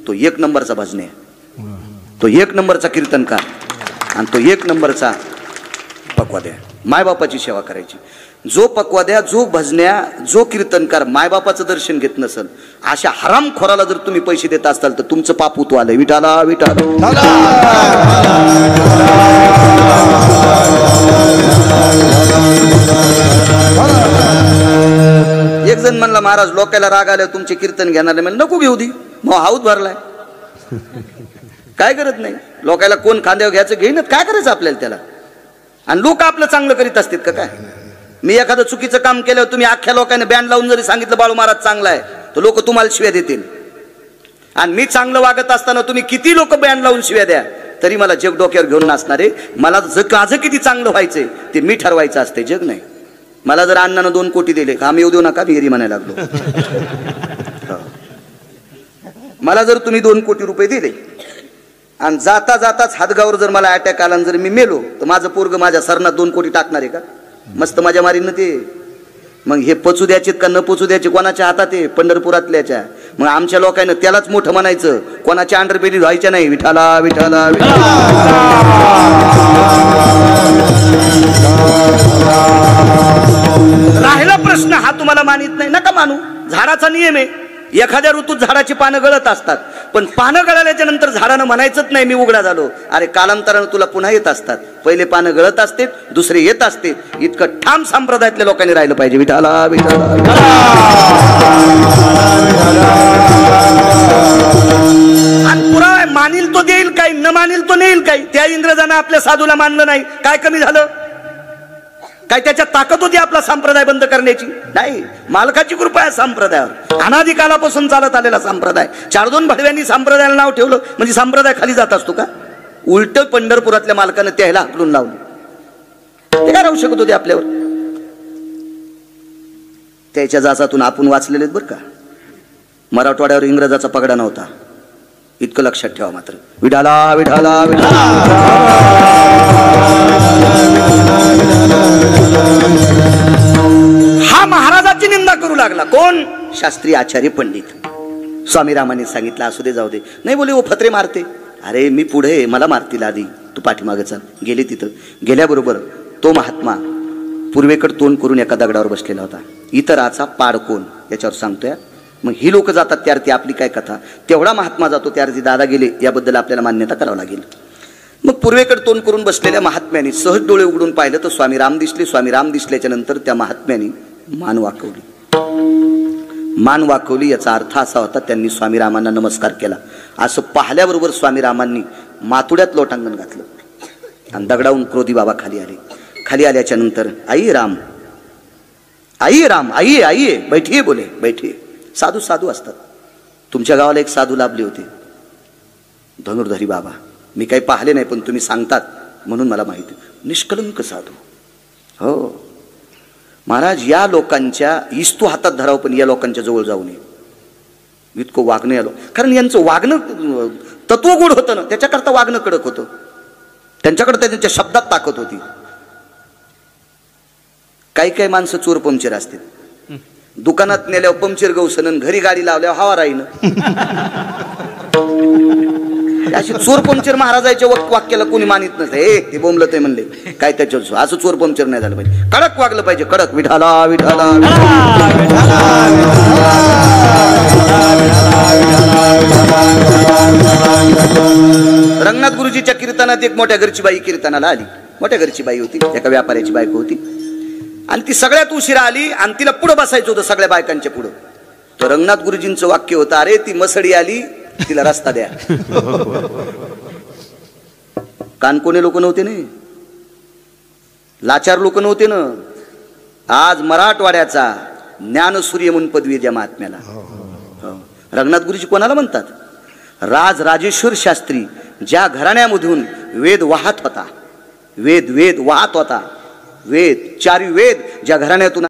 तो एक नंबरचा भजने आहे, तो एक नंबरचा कीर्तनकार, आणि तो एक नंबरचा पक्वाद्या. मायबापाची सेवा करायची. जो पक्वाद्या, जो भजन्या, जो कीर्तनकार मायबापाचं दर्शन घेत नसल, अशा हरामखोराला जर तुम्ही पैसे देत असाल तर तुमचं पाप उतू आलंय. विठाला विठाला. एक जण म्हणला, महाराज लोकायला राग आल्यावर तुमचे कीर्तन घेणार नाही. नको घेऊ दे, मग हाऊत भरलाय, काय करत नाही. लोकायला कोण खांद्यावर घ्यायचं घेईन, काय करायचं आपल्याला त्याला. आणि लोक आपलं चांगलं करीत असतात का काय. मी एखादं चुकीचं काम केल्यावर तुम्ही अख्ख्या लोकांनी बँड लावून जरी सांगितलं बाळू महाराज चांगला आहे, तर लोक तुम्हाला शिव्या देतील. आणि मी चांगलं वागत असताना तुम्ही किती लोक बँड लावून शिव्या द्या, तरी मला जग डोक्यावर घेऊन नाचणारे. मला माझं किती चांगलं व्हायचंय ते मी ठरवायचं असते, जग नाही. मला जर अण्णानं 2 कोटी दिले, काम येऊ देऊ नका, विहिरी म्हणायला लागलो. मला जर तुम्ही 2 कोटी रुपये दिले आणि जाता जाताच हातगावर जर मला अटॅक आला आणि जर मी मेलो, तर माझं पोरग माझ्या सरनात 2 कोटी टाकणार आहे का. मस्त माझ्या मारीन ते. मग हे पचू द्यायचे का न पचू द्यायचे कोणाच्या हातात आहे, पंढरपुरातल्याच्या. मग आमच्या लोकांना त्यालाच मोठं म्हणायचं, कोणाच्या अंडरपेरी व्हायच्या नाही. विठाला विठाला विठाला. राहिला प्रश्न हा, तुम्हाला मानित नाही, नका मानू. झाडाचा नियम आहे, एखाद्या ऋतूत झाडाची पानं गळत असतात, पण पानं गळाल्याच्या नंतर झाडानं म्हणायचंच नाही मी उघडा झालो. अरे कालांतरानं तुला पुन्हा येत असतात. पहिले पानं गळत असते, दुसरे येत असते. इतकं ठाम संप्रदायातल्या लोकांनी राहिलं पाहिजे. विठाला विठाला. आणि पुरावा मानील तो देईल काही, न मानील तो नेईल काही. त्या इंग्रजांना आपल्या साधूला मानलं नाही, काय कमी झालं. काय त्याच्यात ताकद होती आपला संप्रदाय बंद करण्याची. नाही, मालकाची कृपा आहे संप्रदायावर. अनादिकालापासून चालत आलेला संप्रदाय. 4-2 भडव्यांनी संप्रदायाला नाव ठेवलं म्हणजे संप्रदाय खाली जात असतो का. उलट पंढरपुरातल्या मालकानं त्याला हाकलून लावलं. ते काय राहू शकत होते आपल्यावर. त्याच्या जाचातून आपण वाचलेले बरं का. मराठवाड्यावर इंग्रजाचा पगडा नव्हता, इतकं लक्षात ठेवा मात्र. विठाला विठाला विठाला. हा महाराजाची निंदा करू लागला. कोण. शास्त्री आचार्य पंडित. स्वामी रामाने सांगितलं असू दे जाऊ दे. नाही बोले, ओ फत्रे मारते. अरे मी पुढे, मला मारतील आधी, तू पाठीमागे चाल. गेले तिथं. गेल्याबरोबर तो महात्मा पूर्वेकडे तोंड करून एका दगडावर बसलेला होता. इतराचा पाड कोण याच्यावर सांगतोय. मग ही लोक जातात त्यार्थी आपली काय कथा. तेवढा महात्मा जातो त्यार्थी दादा गेले, याबद्दल आपल्याला मान्यता करावं लागेल. मग पूर्वेकडे तोंड करून बसलेल्या महात्म्याने सहज डोळे उघडून पाहिलं तर स्वामी राम दिसले. स्वामी राम दिसल्याच्या नंतर त्या महात्म्याने मान वाकवली. मान वाकवली याचा अर्थ असा होता त्यांनी स्वामी रामांना नमस्कार केला. असं पाहिल्याबरोबर स्वामी रामांनी मातुड्यात लोटांगण घातलं आणि दगडावून क्रोधी बाबा खाली आले. खाली आल्याच्या नंतर आई राम, आई राम, आई आई बैठिये बोले, बैठिये. साधू साधू असतात. तुमच्या गावाला एक साधू लाभले होते धनुर्धरी बाबा. मी काही पाहिले नाही पण तुम्ही सांगतात म्हणून मला माहिती. निष्कलंक साधू. हो महाराज, या लोकांच्या इस्तू हातात धरावं पण या लोकांच्या जवळ जाऊ नये. इतकं वागणं आलो कारण यांचं वागणं तत्वगुण होतं ना, त्याच्याकरता वागणं कडक होतं. त्यांच्याकडे त्यांच्या शब्दात ताकद होती. काही काही माणसं चोर पंक्चर असतील. दुकानात नेल्यावर पंक्चर गवसनन, घरी गाडी लावल्यावर हवा राहीन. अशी चोर पंक्चर महाराजाच्या वाक्याला कोणी मानित नसते. ते बोंबलं ते म्हणले काय त्याच्या असं चोर पंक्चर नाही झालं पाहिजे. कडक वागलं पाहिजे, कडक. विठाला विठाला रंगनाथ गुरुजीच्या कीर्तनात एक मोठ्या घरची बाई कीर्तनाला आली. मोठ्या घरची बाई होती, एका व्यापाऱ्याची बायको होती आणि ती सगळ्यात उशिरा आली आणि तिला पुढं बसायचं होतं सगळ्या बायकांच्या पुढं. तर रंगनाथ गुरुजींचं वाक्य होतं, अरे ती मसडी आली तिला रस्ता द्या. कानकोणे लोक नव्हते ना, लाचार लोक नव्हते ना. आज मराठवाड्याचा ज्ञानसूर्य म्हणून पदवी द्या महात्म्याला. रंगनाथ गुरुजी कोणाला म्हणतात? राज राजेश्वर शास्त्री ज्या घराण्यामधून वेद वाहत होता, वेद वाहत होता, वेद चारी वेद ज्या घराण्यातून